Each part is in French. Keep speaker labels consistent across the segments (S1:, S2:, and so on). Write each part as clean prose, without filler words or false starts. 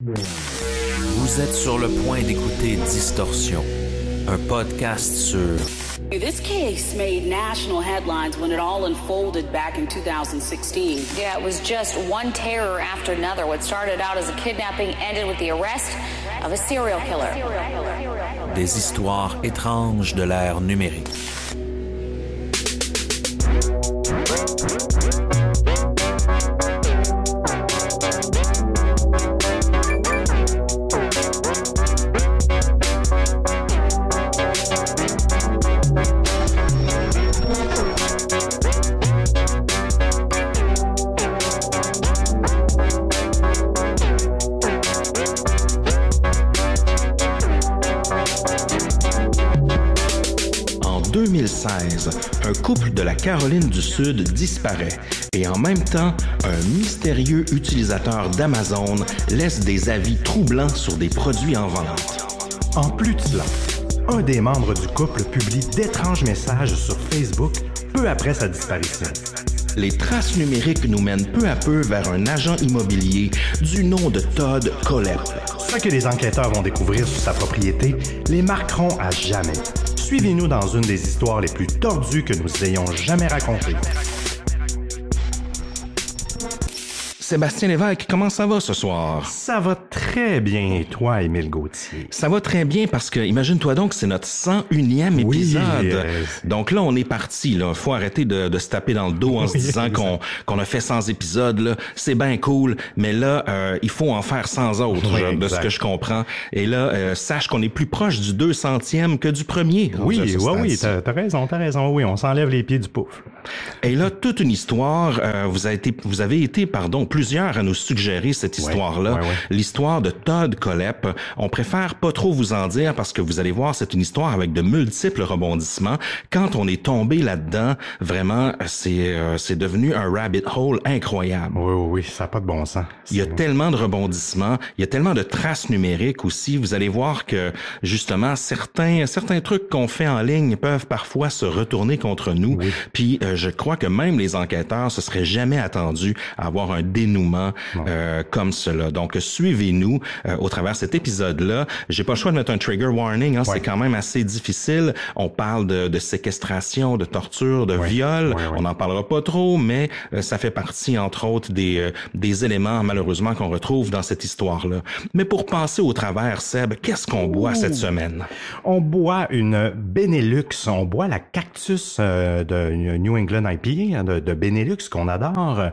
S1: Vous êtes sur le point d'écouter Distorsion, un podcast sur...
S2: This case made national headlines when it all unfolded back in 2016.
S3: Yeah, it was just one terror after another. What started out as a kidnapping ended with the arrest of a serial killer.
S1: Des histoires étranges de l'ère numérique.
S4: En 2016, un couple de la Caroline du Sud disparaît et en même temps, un mystérieux utilisateur d'Amazon laisse des avis troublants sur des produits en vente.
S5: En plus de cela, un des membres du couple publie d'étranges messages sur Facebook peu après sa disparition.
S4: Les traces numériques nous mènent peu à peu vers un agent immobilier du nom de Todd Kollep.
S5: Ce que les enquêteurs vont découvrir sur sa propriété les marqueront à jamais. Suivez-nous dans une des histoires les plus tordues que nous ayons jamais racontées.
S4: Sébastien Lévesque, comment ça va ce soir?
S5: Ça va très bien, et toi, Émile Gauthier?
S4: Ça va très bien parce que, imagine-toi donc, c'est notre 101e épisode. Donc là, on est parti. Là, faut arrêter de se taper dans le dos en se disant qu'on a fait 100 épisodes. Là. C'est bien cool, mais là, il faut en faire 100 autres, de ce que je comprends. Et là, sache qu'on est plus proche du 200e que du premier.
S5: Oui, t'as raison. Oui, on s'enlève les pieds du pouf.
S4: Et là, toute une histoire. Vous avez été, plusieurs à nous suggérer cette histoire-là. L'histoire de Todd Kollep. On préfère pas trop vous en dire parce que vous allez voir, c'est une histoire avec de multiples rebondissements. Quand on est tombé là-dedans, vraiment, c'est devenu un rabbit hole incroyable.
S5: Oui, ça n'a pas de bon sens.
S4: Il y a tellement de rebondissements, il y a tellement de traces numériques aussi. Vous allez voir que, justement, certains trucs qu'on fait en ligne peuvent parfois se retourner contre nous. Oui. Puis, je crois que même les enquêteurs se seraient jamais attendus à avoir un dénouement comme cela. Donc, suivez-nous au travers de cet épisode-là. J'ai pas le choix de mettre un trigger warning. C'est quand même assez difficile. On parle de séquestration, de torture, de viol. On n'en parlera pas trop, mais ça fait partie, entre autres, des éléments, malheureusement, qu'on retrouve dans cette histoire-là. Mais pour passer au travers, Seb, qu'est-ce qu'on boit cette semaine?
S5: On boit une Benelux. On boit la Cactus de New England IPA de Benelux qu'on adore.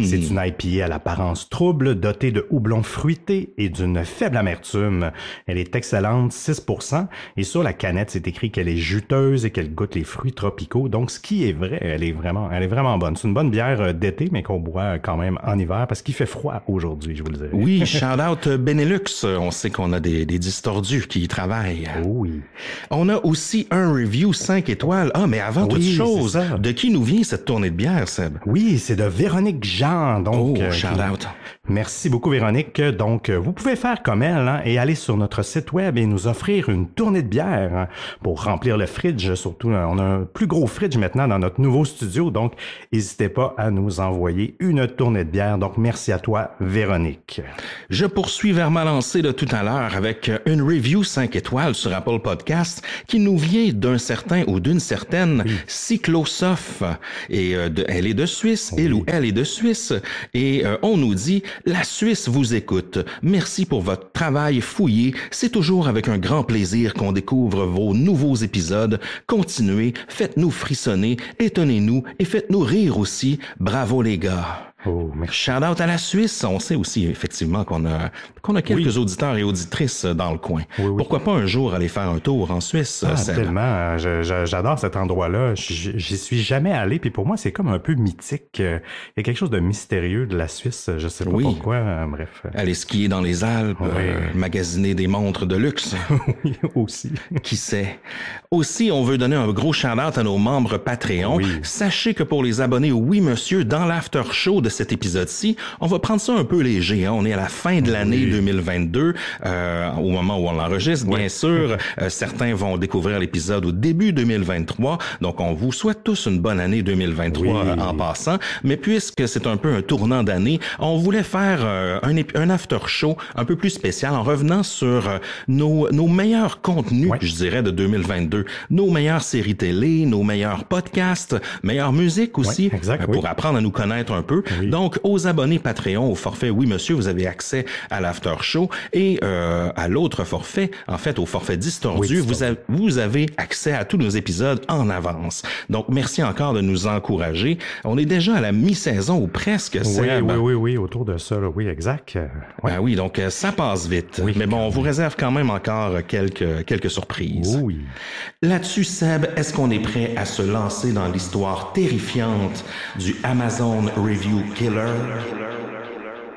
S5: C'est une IPA à l'apparence trouble, dotée de houblon fruité et d'une faible amertume. Elle est excellente, 6%. Et sur la canette, c'est écrit qu'elle est juteuse et qu'elle goûte les fruits tropicaux. Donc, ce qui est vrai, elle est vraiment bonne. C'est une bonne bière d'été, mais qu'on boit quand même en hiver parce qu'il fait froid aujourd'hui, je vous le dirais.
S4: Oui, shout out Benelux. On sait qu'on a des distordus qui y travaillent.
S5: Oui.
S4: On a aussi un review 5 étoiles. Ah, mais avant toute chose, de qui nous vient cette tournée de bière, Seb?
S5: Oui, c'est de Véronique Jean. Donc,
S4: shout out.
S5: Merci beaucoup, Véronique. Donc, vous pouvez faire comme elle et aller sur notre site web et nous offrir une tournée de bière pour remplir le fridge. Surtout, on a un plus gros fridge maintenant dans notre nouveau studio. Donc, n'hésitez pas à nous envoyer une tournée de bière. Donc, merci à toi, Véronique.
S4: Je poursuis vers ma lancée de tout à l'heure avec une review 5 étoiles sur Apple Podcast qui nous vient d'un certain ou d'une certaine Cyclosof. Et elle est de Suisse, elle est de Suisse. Et on nous dit « La Suisse vous écoute. Merci pour votre travail fouillé. C'est toujours avec un grand plaisir qu'on découvre vos nouveaux épisodes. Continuez, faites-nous frissonner, étonnez-nous et faites-nous rire aussi. Bravo les gars. » Shout out à la Suisse. On sait aussi effectivement qu'on a quelques auditeurs et auditrices dans le coin. Pourquoi pas un jour aller faire un tour en Suisse?
S5: Tellement. J'adore cet endroit-là. J'y suis jamais allé. Puis pour moi, c'est comme un peu mythique. Il y a quelque chose de mystérieux de la Suisse. Je sais pas pourquoi. Bref.
S4: Aller skier dans les Alpes, magasiner des montres de luxe.
S5: Oui, aussi.
S4: Qui sait? Aussi, on veut donner un gros shout-out à nos membres Patreon. Sachez que pour les abonnés Oui Monsieur, dans l'after show de cet épisode-ci, on va prendre ça un peu léger. Hein? On est à la fin de l'année 2022, au moment où on l'enregistre, bien sûr. Certains vont découvrir l'épisode au début 2023, donc on vous souhaite tous une bonne année 2023 en passant. Mais puisque c'est un peu un tournant d'année, on voulait faire un after show un peu plus spécial en revenant sur nos meilleurs contenus, je dirais, de 2022. Nos meilleures séries télé, nos meilleurs podcasts, meilleure musique aussi, pour apprendre à nous connaître un peu. Donc, aux abonnés Patreon, au forfait Oui Monsieur, vous avez accès à l'after show et à l'autre forfait, en fait, au forfait Distordu, vous avez accès à tous nos épisodes en avance. Donc, merci encore de nous encourager. On est déjà à la mi-saison ou presque, Seb.
S5: Oui, autour de ça, là. Oui, exact.
S4: Ben oui, donc ça passe vite. Mais bon, on vous réserve quand même encore quelques surprises.
S5: Oui.
S4: Là-dessus, Seb, est-ce qu'on est prêt à se lancer dans l'histoire terrifiante du Amazon Review Killer?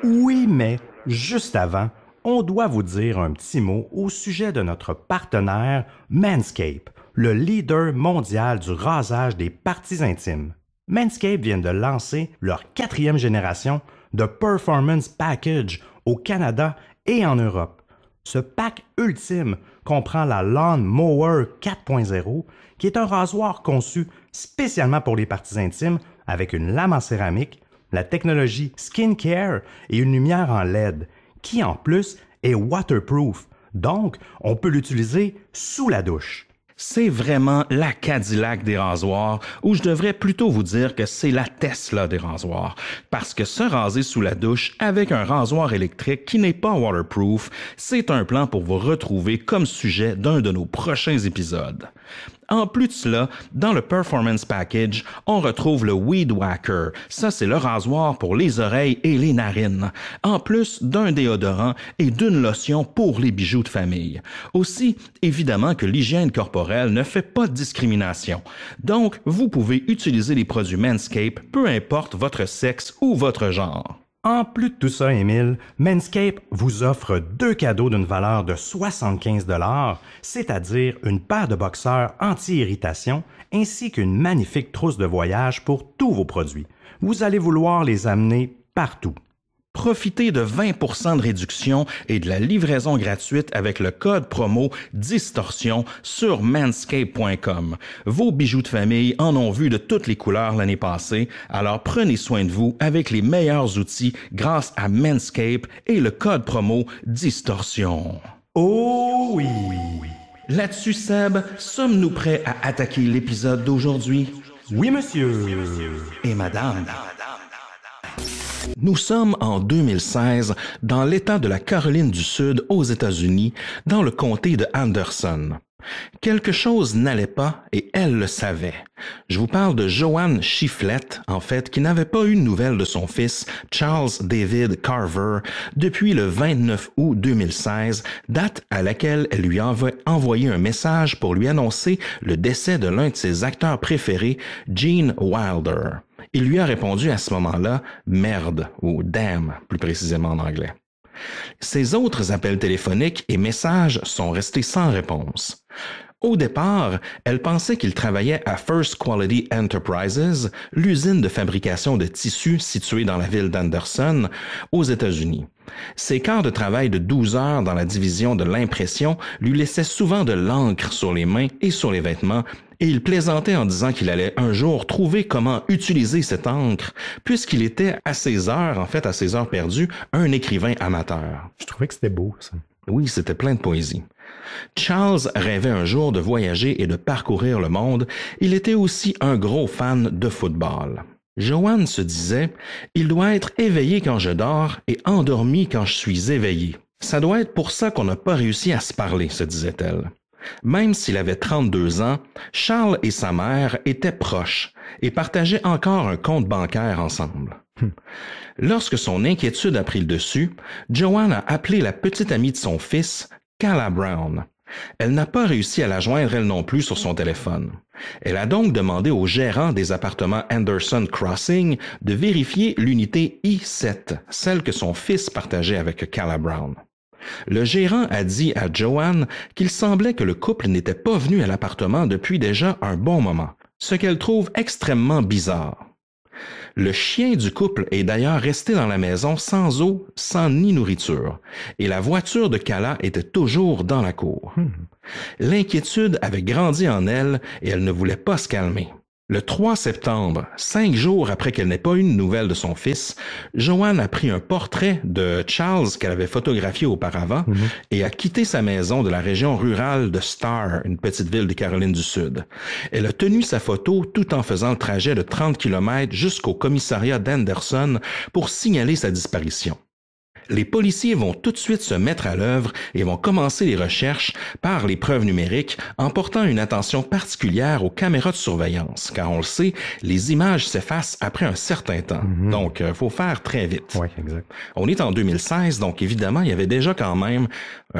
S5: Oui, mais juste avant, on doit vous dire un petit mot au sujet de notre partenaire Manscaped, le leader mondial du rasage des parties intimes. Manscaped vient de lancer leur 4e génération de Performance Package au Canada et en Europe. Ce pack ultime comprend la Lawn Mower 4.0, qui est un rasoir conçu spécialement pour les parties intimes avec une lame en céramique, la technologie Skincare et une lumière en LED, qui en plus est waterproof, donc on peut l'utiliser sous la douche.
S4: C'est vraiment la Cadillac des rasoirs, ou je devrais plutôt vous dire que c'est la Tesla des rasoirs, parce que se raser sous la douche avec un rasoir électrique qui n'est pas waterproof, c'est un plan pour vous retrouver comme sujet d'un de nos prochains épisodes. En plus de cela, dans le Performance Package, on retrouve le Weed Whacker. Ça, c'est le rasoir pour les oreilles et les narines, en plus d'un déodorant et d'une lotion pour les bijoux de famille. Aussi, évidemment que l'hygiène corporelle ne fait pas de discrimination. Donc, vous pouvez utiliser les produits Manscaped, peu importe votre sexe ou votre genre.
S5: En plus de tout ça, Émile, Manscaped vous offre 2 cadeaux d'une valeur de 75 $, c'est-à-dire une paire de boxeurs anti-irritation ainsi qu'une magnifique trousse de voyage pour tous vos produits. Vous allez vouloir les amener partout.
S4: Profitez de 20% de réduction et de la livraison gratuite avec le code promo DISTORSION sur manscaped.com. Vos bijoux de famille en ont vu de toutes les couleurs l'année passée, alors prenez soin de vous avec les meilleurs outils grâce à Manscaped et le code promo DISTORSION.
S5: Oh oui!
S4: Là-dessus, Seb, sommes-nous prêts à attaquer l'épisode d'aujourd'hui?
S5: Oui, monsieur!
S4: Et madame? Nous sommes en 2016 dans l'État de la Caroline du Sud aux États-Unis, dans le comté de Anderson. Quelque chose n'allait pas et elle le savait. Je vous parle de Joanne Chifflett, en fait, qui n'avait pas eu de nouvelles de son fils, Charles David Carver, depuis le 29 août 2016, date à laquelle elle lui avait envoyé un message pour lui annoncer le décès de l'un de ses acteurs préférés, Gene Wilder. Il lui a répondu à ce moment-là « merde » ou « damn » plus précisément en anglais. Ses autres appels téléphoniques et messages sont restés sans réponse. Au départ, elle pensait qu'il travaillait à First Quality Enterprises, l'usine de fabrication de tissus située dans la ville d'Anderson, aux États-Unis. Ses quarts de travail de 12 heures dans la division de l'impression lui laissaient souvent de l'encre sur les mains et sur les vêtements, et il plaisantait en disant qu'il allait un jour trouver comment utiliser cette encre, puisqu'il était à ses heures perdues, un écrivain amateur.
S5: Je trouvais que c'était beau, ça.
S4: Oui, c'était plein de poésie. Charles rêvait un jour de voyager et de parcourir le monde. Il était aussi un gros fan de football. Joanne se disait « Il doit être éveillé quand je dors et endormi quand je suis éveillé. Ça doit être pour ça qu'on n'a pas réussi à se parler », se disait-elle. Même s'il avait 32 ans, Charles et sa mère étaient proches et partageaient encore un compte bancaire ensemble. Lorsque son inquiétude a pris le dessus, Joanne a appelé la petite amie de son fils, Calla Brown. Elle n'a pas réussi à la joindre elle non plus sur son téléphone. Elle a donc demandé au gérant des appartements Anderson Crossing de vérifier l'unité I-7, celle que son fils partageait avec Calla Brown. Le gérant a dit à Joanne qu'il semblait que le couple n'était pas venu à l'appartement depuis déjà un bon moment, ce qu'elle trouve extrêmement bizarre. Le chien du couple est d'ailleurs resté dans la maison sans eau, sans ni nourriture, et la voiture de Calla était toujours dans la cour. L'inquiétude avait grandi en elle et elle ne voulait pas se calmer. Le 3 septembre, 5 jours après qu'elle n'ait pas eu de nouvelles de son fils, Joanne a pris un portrait de Charles qu'elle avait photographié auparavant et a quitté sa maison de la région rurale de Star, une petite ville des Carolines du Sud. Elle a tenu sa photo tout en faisant le trajet de 30 km jusqu'au commissariat d'Henderson pour signaler sa disparition. Les policiers vont tout de suite se mettre à l'œuvre et vont commencer les recherches par les preuves numériques en portant une attention particulière aux caméras de surveillance, car on le sait, les images s'effacent après un certain temps. Donc, il faut faire très vite.
S5: Oui, exact.
S4: On est en 2016, donc évidemment, il y avait déjà quand même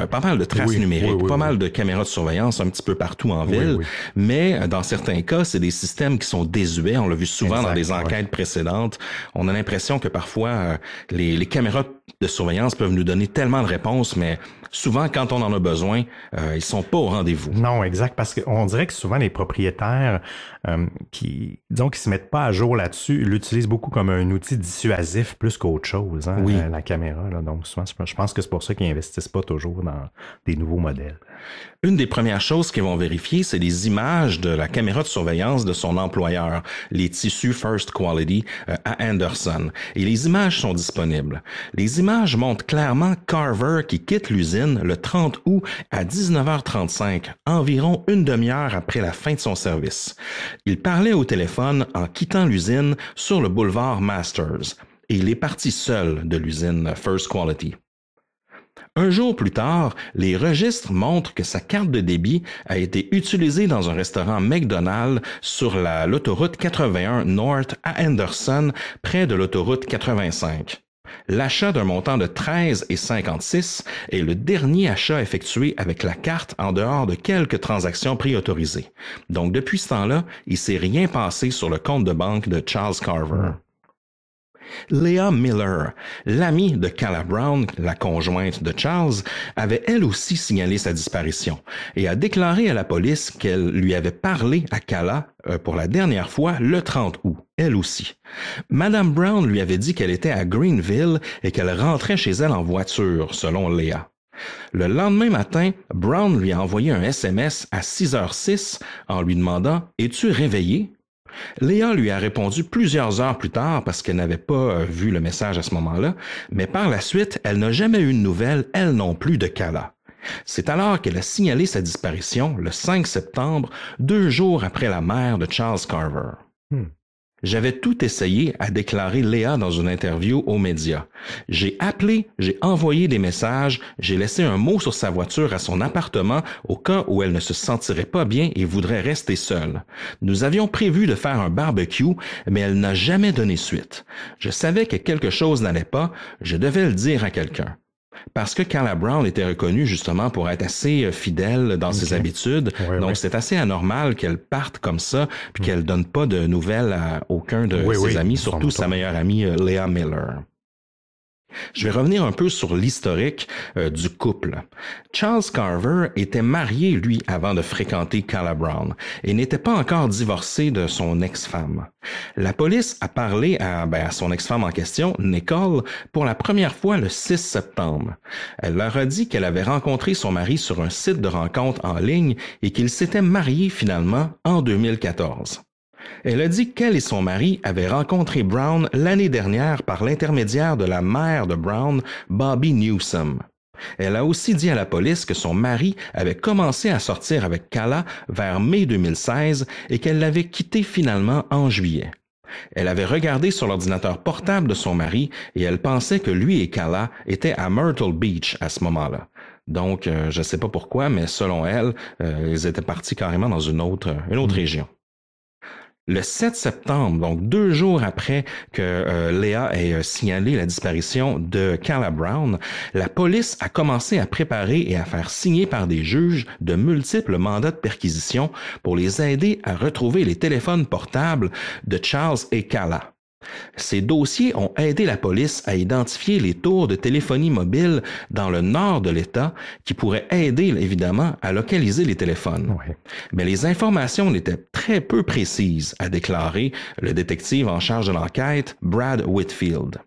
S4: pas mal de traces numériques, pas mal de caméras de surveillance un petit peu partout en ville, mais dans certains cas, c'est des systèmes qui sont désuets. On l'a vu souvent dans des enquêtes précédentes. On a l'impression que parfois, les caméras de surveillance peuvent nous donner tellement de réponses, mais souvent, quand on en a besoin, ils sont pas au rendez-vous.
S5: Non, exact, parce qu'on dirait que souvent les propriétaires qui se mettent pas à jour là-dessus, l'utilisent beaucoup comme un outil dissuasif plus qu'autre chose, la caméra. Là. Donc souvent, je pense que c'est pour ça qu'ils investissent pas toujours dans des nouveaux modèles.
S4: Une des premières choses qu'ils vont vérifier, c'est les images de la caméra de surveillance de son employeur, les tissus First Quality à Henderson. Et les images sont disponibles. Les images montrent clairement Carver qui quitte l'usine le 30 août à 19h35, environ une demi-heure après la fin de son service. Il parlait au téléphone en quittant l'usine sur le boulevard Masters. Et il est parti seul de l'usine First Quality. Un jour plus tard, les registres montrent que sa carte de débit a été utilisée dans un restaurant McDonald's sur l'autoroute 81 North à Henderson, près de l'autoroute 85. L'achat d'un montant de 13,56 est le dernier achat effectué avec la carte en dehors de quelques transactions préautorisées. Donc depuis ce temps-là, il ne s'est rien passé sur le compte de banque de Charles Carver. Leah Miller, l'amie de Calla Brown, la conjointe de Charles, avait elle aussi signalé sa disparition et a déclaré à la police qu'elle lui avait parlé à Calla pour la dernière fois le 30 août, elle aussi. Madame Brown lui avait dit qu'elle était à Greenville et qu'elle rentrait chez elle en voiture, selon Leah. Le lendemain matin, Brown lui a envoyé un SMS à 6h06 en lui demandant « Es-tu réveillé ?» Leah lui a répondu plusieurs heures plus tard parce qu'elle n'avait pas vu le message à ce moment-là, mais par la suite, elle n'a jamais eu de nouvelles, elle non plus, de Calla. C'est alors qu'elle a signalé sa disparition le 5 septembre, 2 jours après la mère de Charles Carver. J'avais tout essayé, a déclaré Leah dans une interview aux médias. J'ai appelé, j'ai envoyé des messages, j'ai laissé un mot sur sa voiture à son appartement au cas où elle ne se sentirait pas bien et voudrait rester seule. Nous avions prévu de faire un barbecue, mais elle n'a jamais donné suite. Je savais que quelque chose n'allait pas, je devais le dire à quelqu'un. Parce que Calla Brown était reconnue justement pour être assez fidèle dans ses habitudes. Donc, c'est assez anormal qu'elle parte comme ça puis qu'elle donne pas de nouvelles à aucun de ses amis, surtout sa meilleure amie Leah Miller. Je vais revenir un peu sur l'historique du couple. Charles Carver était marié, lui, avant de fréquenter Calla Brown et n'était pas encore divorcé de son ex-femme. La police a parlé à son ex-femme en question, Nicole, pour la première fois le 6 septembre. Elle leur a dit qu'elle avait rencontré son mari sur un site de rencontre en ligne et qu'ils s'étaient mariés finalement en 2014. Elle a dit qu'elle et son mari avaient rencontré Brown l'année dernière par l'intermédiaire de la mère de Brown, Bobby Newsom. Elle a aussi dit à la police que son mari avait commencé à sortir avec Calla vers mai 2016 et qu'elle l'avait quitté finalement en juillet. Elle avait regardé sur l'ordinateur portable de son mari et elle pensait que lui et Calla étaient à Myrtle Beach à ce moment-là. Donc, je ne sais pas pourquoi, mais selon elle, ils étaient partis carrément dans une autre région. Le 7 septembre, donc 2 jours après que Leah ait signalé la disparition de Calla Brown, la police a commencé à préparer et à faire signer par des juges de multiples mandats de perquisition pour les aider à retrouver les téléphones portables de Charles et Calla. Ces dossiers ont aidé la police à identifier les tours de téléphonie mobile dans le nord de l'État qui pourraient aider, évidemment, à localiser les téléphones.
S5: Ouais.
S4: Mais les informations n'étaient très peu précises, a déclaré le détective en charge de l'enquête, Brad Whitfield.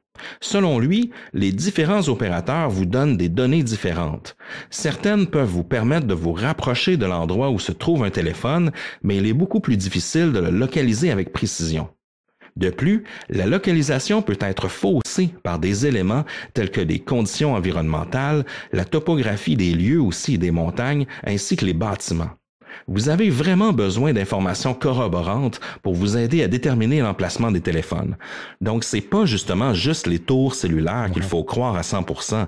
S4: Selon lui, les différents opérateurs vous donnent des données différentes. Certaines peuvent vous permettre de vous rapprocher de l'endroit où se trouve un téléphone, mais il est beaucoup plus difficile de le localiser avec précision. De plus, la localisation peut être faussée par des éléments tels que des conditions environnementales, la topographie des lieux aussi et des montagnes, ainsi que les bâtiments. Vous avez vraiment besoin d'informations corroborantes pour vous aider à déterminer l'emplacement des téléphones. Donc, c'est pas justement juste les tours cellulaires qu'il faut croire à 100%,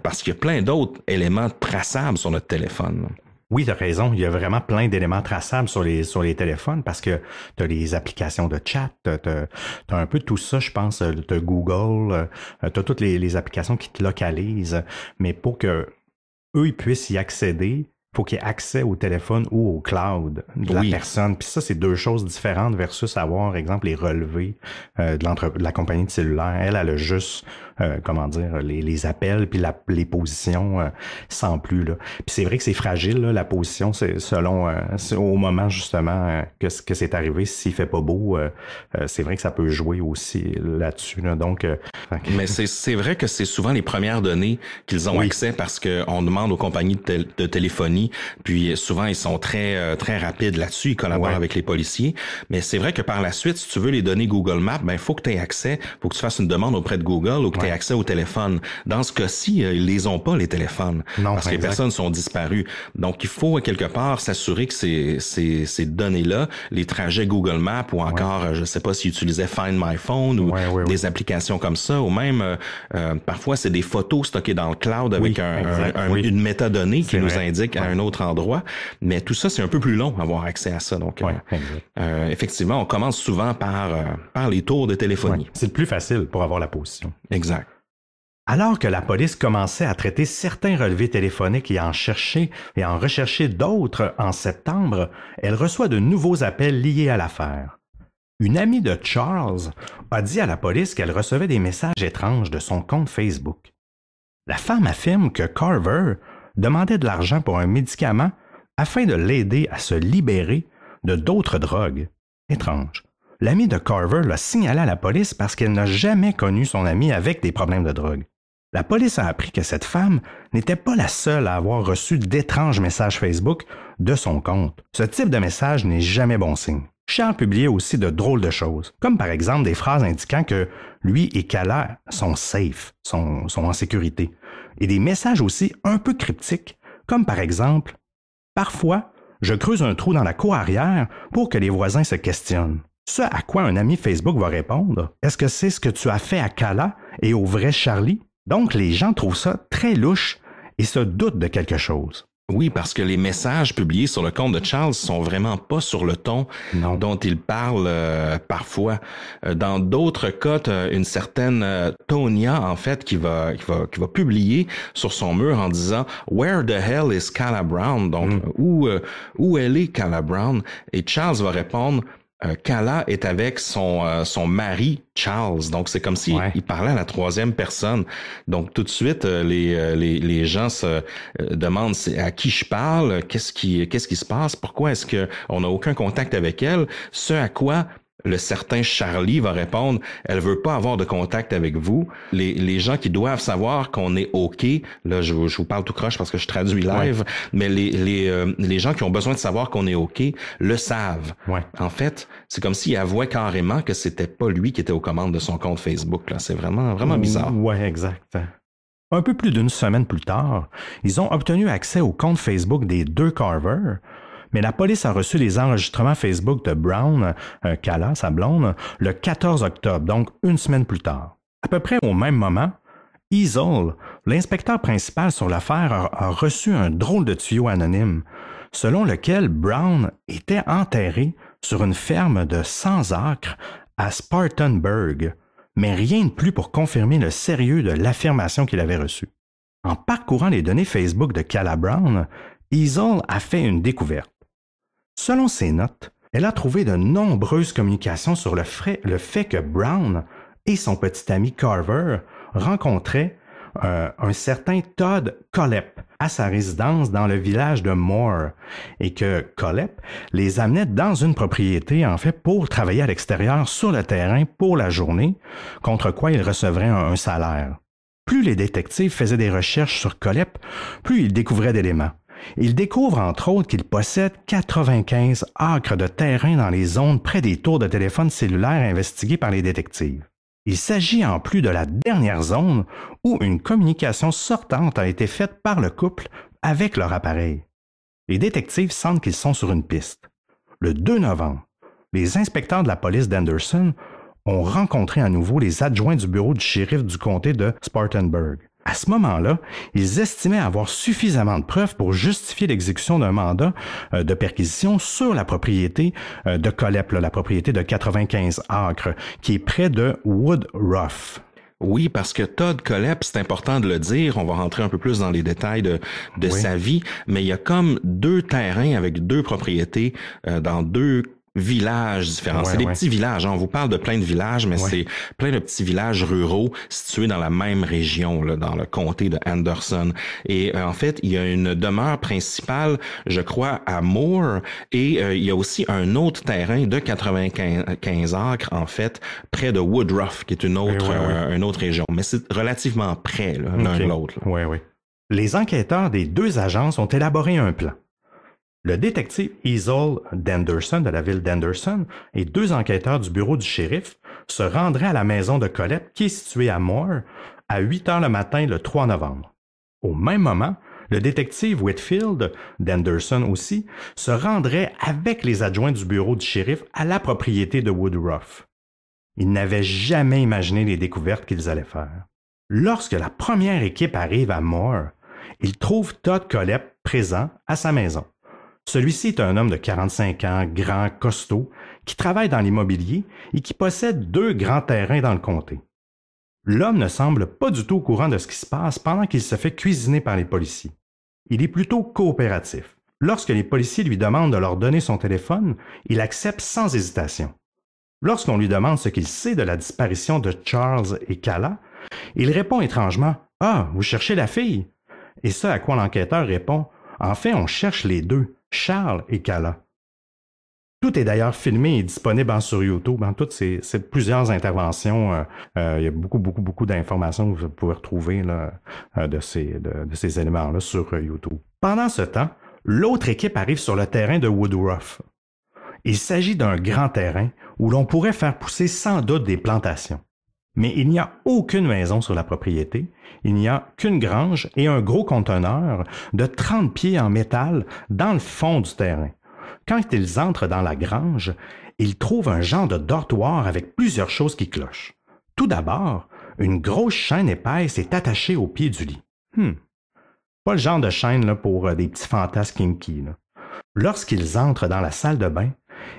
S4: parce qu'il y a plein d'autres éléments traçables sur notre téléphone.
S5: Oui, tu as raison. Il y a vraiment plein d'éléments traçables sur les téléphones parce que tu as les applications de chat, tu as un peu tout ça, je pense. Tu as Google, tu as toutes les applications qui te localisent. Mais pour que eux ils puissent y accéder, il faut qu'il y ait accès au téléphone ou au cloud de la personne. Puis ça, c'est deux choses différentes versus avoir, exemple, les relevés de la compagnie de cellulaire. Elle a juste, les appels puis les positions sans plus. Là. Puis c'est vrai que c'est fragile, là, la position, c'est selon c'est au moment justement que c'est arrivé. S'il fait pas beau, c'est vrai que ça peut jouer aussi là-dessus. Là. Donc,
S4: mais c'est vrai que c'est souvent les premières données qu'ils ont accès parce qu'on demande aux compagnies de téléphonie. Puis souvent, ils sont très rapides là-dessus. Ils collaborent avec les policiers. Mais c'est vrai que par la suite, si tu veux les données Google Maps, il faut que tu aies accès, faut que tu fasses une demande auprès de Google ou que tu aies accès au téléphone. Dans ce cas-ci, ils les ont pas, les téléphones. Non, parce que les personnes sont disparues. Donc, il faut quelque part s'assurer que ces données-là, les trajets Google Maps ou encore, je sais pas s'ils utilisaient Find My Phone ou des applications comme ça, ou même parfois, c'est des photos stockées dans le cloud avec une métadonnée qui nous indique à un autre endroit, mais tout ça, c'est un peu plus long avoir accès à ça. Donc, effectivement, on commence souvent par les tours de téléphonie.
S5: C'est le plus facile pour avoir la position.
S4: Exact.
S5: Alors que la police commençait à traiter certains relevés téléphoniques et en rechercher d'autres en septembre, elle reçoit de nouveaux appels liés à l'affaire. Une amie de Charles a dit à la police qu'elle recevait des messages étranges de son compte Facebook. La femme affirme que Carver demandait de l'argent pour un médicament afin de l'aider à se libérer de d'autres drogues. Étrange. L'amie de Carver l'a signalé à la police parce qu'elle n'a jamais connu son ami avec des problèmes de drogue. La police a appris que cette femme n'était pas la seule à avoir reçu d'étranges messages Facebook de son compte. Ce type de message n'est jamais bon signe. Charles publiait aussi de drôles de choses, comme par exemple des phrases indiquant que lui et Kala sont safe, sont en sécurité, et des messages aussi un peu cryptiques, comme par exemple « Parfois, je creuse un trou dans la cour arrière pour que les voisins se questionnent. » Ce à quoi un ami Facebook va répondre « Est-ce que c'est ce que tu as fait à Kala et au vrai Charlie? » Donc les gens trouvent ça très louche et se doutent de quelque chose.
S4: Oui, parce que les messages publiés sur le compte de Charles sont vraiment pas sur le ton dont il parle parfois. Dans d'autres cas, une certaine Tonya, en fait, qui va publier sur son mur en disant « Where the hell is Kala Brown? » Donc, où elle est Kala Brown? Et Charles va répondre Kala est avec son mari Charles, donc c'est comme s'il parlait à la troisième personne. Donc tout de suite les gens se demandent à qui je parle, qu'est-ce qui se passe, pourquoi est-ce que on n'a aucun contact avec elle, ce à quoi le certain Charlie va répondre « Elle veut pas avoir de contact avec vous. » Les gens qui doivent savoir qu'on est OK, là je vous parle tout croche parce que je traduis live, mais les gens qui ont besoin de savoir qu'on est OK le savent. En fait, c'est comme s'il avouait carrément que c'était pas lui qui était aux commandes de son compte Facebook. Là, c'est vraiment bizarre.
S5: Ouais, exact. Un peu plus d'une semaine plus tard, ils ont obtenu accès au compte Facebook des deux Carver. Mais la police a reçu les enregistrements Facebook de Brown, Kala, sa blonde, le 14 octobre, donc une semaine plus tard. À peu près au même moment, Easel, l'inspecteur principal sur l'affaire, a reçu un drôle de tuyau anonyme, selon lequel Brown était enterré sur une ferme de 100 acres à Spartanburg, mais rien de plus pour confirmer le sérieux de l'affirmation qu'il avait reçue. En parcourant les données Facebook de Kala Brown, Easel a fait une découverte. Selon ses notes, Elle a trouvé de nombreuses communications sur le fait que Brown et son petit ami Carver rencontraient un certain Todd Kohlhepp à sa résidence dans le village de Moore et que Kohlhepp les amenait dans une propriété en fait pour travailler à l'extérieur sur le terrain pour la journée, contre quoi ils recevraient un salaire. Plus les détectives faisaient des recherches sur Kohlhepp, plus ils découvraient d'éléments. Ils découvrent entre autres qu'il possède 95 acres de terrain dans les zones près des tours de téléphone cellulaire investiguées par les détectives. Il s'agit en plus de la dernière zone où une communication sortante a été faite par le couple avec leur appareil. Les détectives sentent qu'ils sont sur une piste. Le 2 novembre, les inspecteurs de la police d'Henderson ont rencontré à nouveau les adjoints du bureau du shérif du comté de Spartanburg. À ce moment-là, ils estimaient avoir suffisamment de preuves pour justifier l'exécution d'un mandat de perquisition sur la propriété de Kohlhepp, la propriété de 95 acres, qui est près de Woodruff.
S4: Oui, parce que Todd Kohlhepp, c'est important de le dire, on va rentrer un peu plus dans les détails de sa vie, mais il y a comme 2 terrains avec 2 propriétés dans 2 villages différents. C'est des petits villages. On vous parle de plein de villages, mais c'est plein de petits villages ruraux situés dans la même région, là, dans le comté de Henderson. Et en fait, il y a une demeure principale, je crois, à Moore, et il y a aussi un autre terrain de 95 acres, en fait, près de Woodruff, qui est une autre région. Mais c'est relativement près, là, l'un de l'autre.
S5: Oui. Les enquêteurs des 2 agences ont élaboré un plan. Le détective Easel d'Henderson, de la ville d'Henderson, et 2 enquêteurs du bureau du shérif se rendraient à la maison de Kohlhepp, qui est située à Moore, à 8 heures le matin le 3 novembre. Au même moment, le détective Whitfield, d'Henderson aussi, se rendrait avec les adjoints du bureau du shérif à la propriété de Woodruff. Ils n'avaient jamais imaginé les découvertes qu'ils allaient faire. Lorsque la première équipe arrive à Moore, ils trouvent Todd Kohlhepp présent à sa maison. Celui-ci est un homme de 45 ans, grand, costaud, qui travaille dans l'immobilier et qui possède 2 grands terrains dans le comté. L'homme ne semble pas du tout au courant de ce qui se passe pendant qu'il se fait cuisiner par les policiers. Il est plutôt coopératif. Lorsque les policiers lui demandent de leur donner son téléphone, il accepte sans hésitation. Lorsqu'on lui demande ce qu'il sait de la disparition de Charles et Calla, il répond étrangement « Ah, vous cherchez la fille ?» Et ce à quoi l'enquêteur répond « En fait, on cherche les 2. Charles et Calla. » Tout est d'ailleurs filmé et disponible sur YouTube. Toutes ces plusieurs interventions, il y a beaucoup d'informations que vous pouvez retrouver là, de ces éléments-là sur YouTube. Pendant ce temps, l'autre équipe arrive sur le terrain de Woodruff. Il s'agit d'un grand terrain où l'on pourrait faire pousser sans doute des plantations. Mais il n'y a aucune maison sur la propriété, il n'y a qu'une grange et un gros conteneur de 30 pieds en métal dans le fond du terrain. Quand ils entrent dans la grange, ils trouvent un genre de dortoir avec plusieurs choses qui clochent. Tout d'abord, une grosse chaîne épaisse est attachée au pied du lit. Pas le genre de chaîne là, pour des petits fantasmes kinky. Là. Lorsqu'ils entrent dans la salle de bain,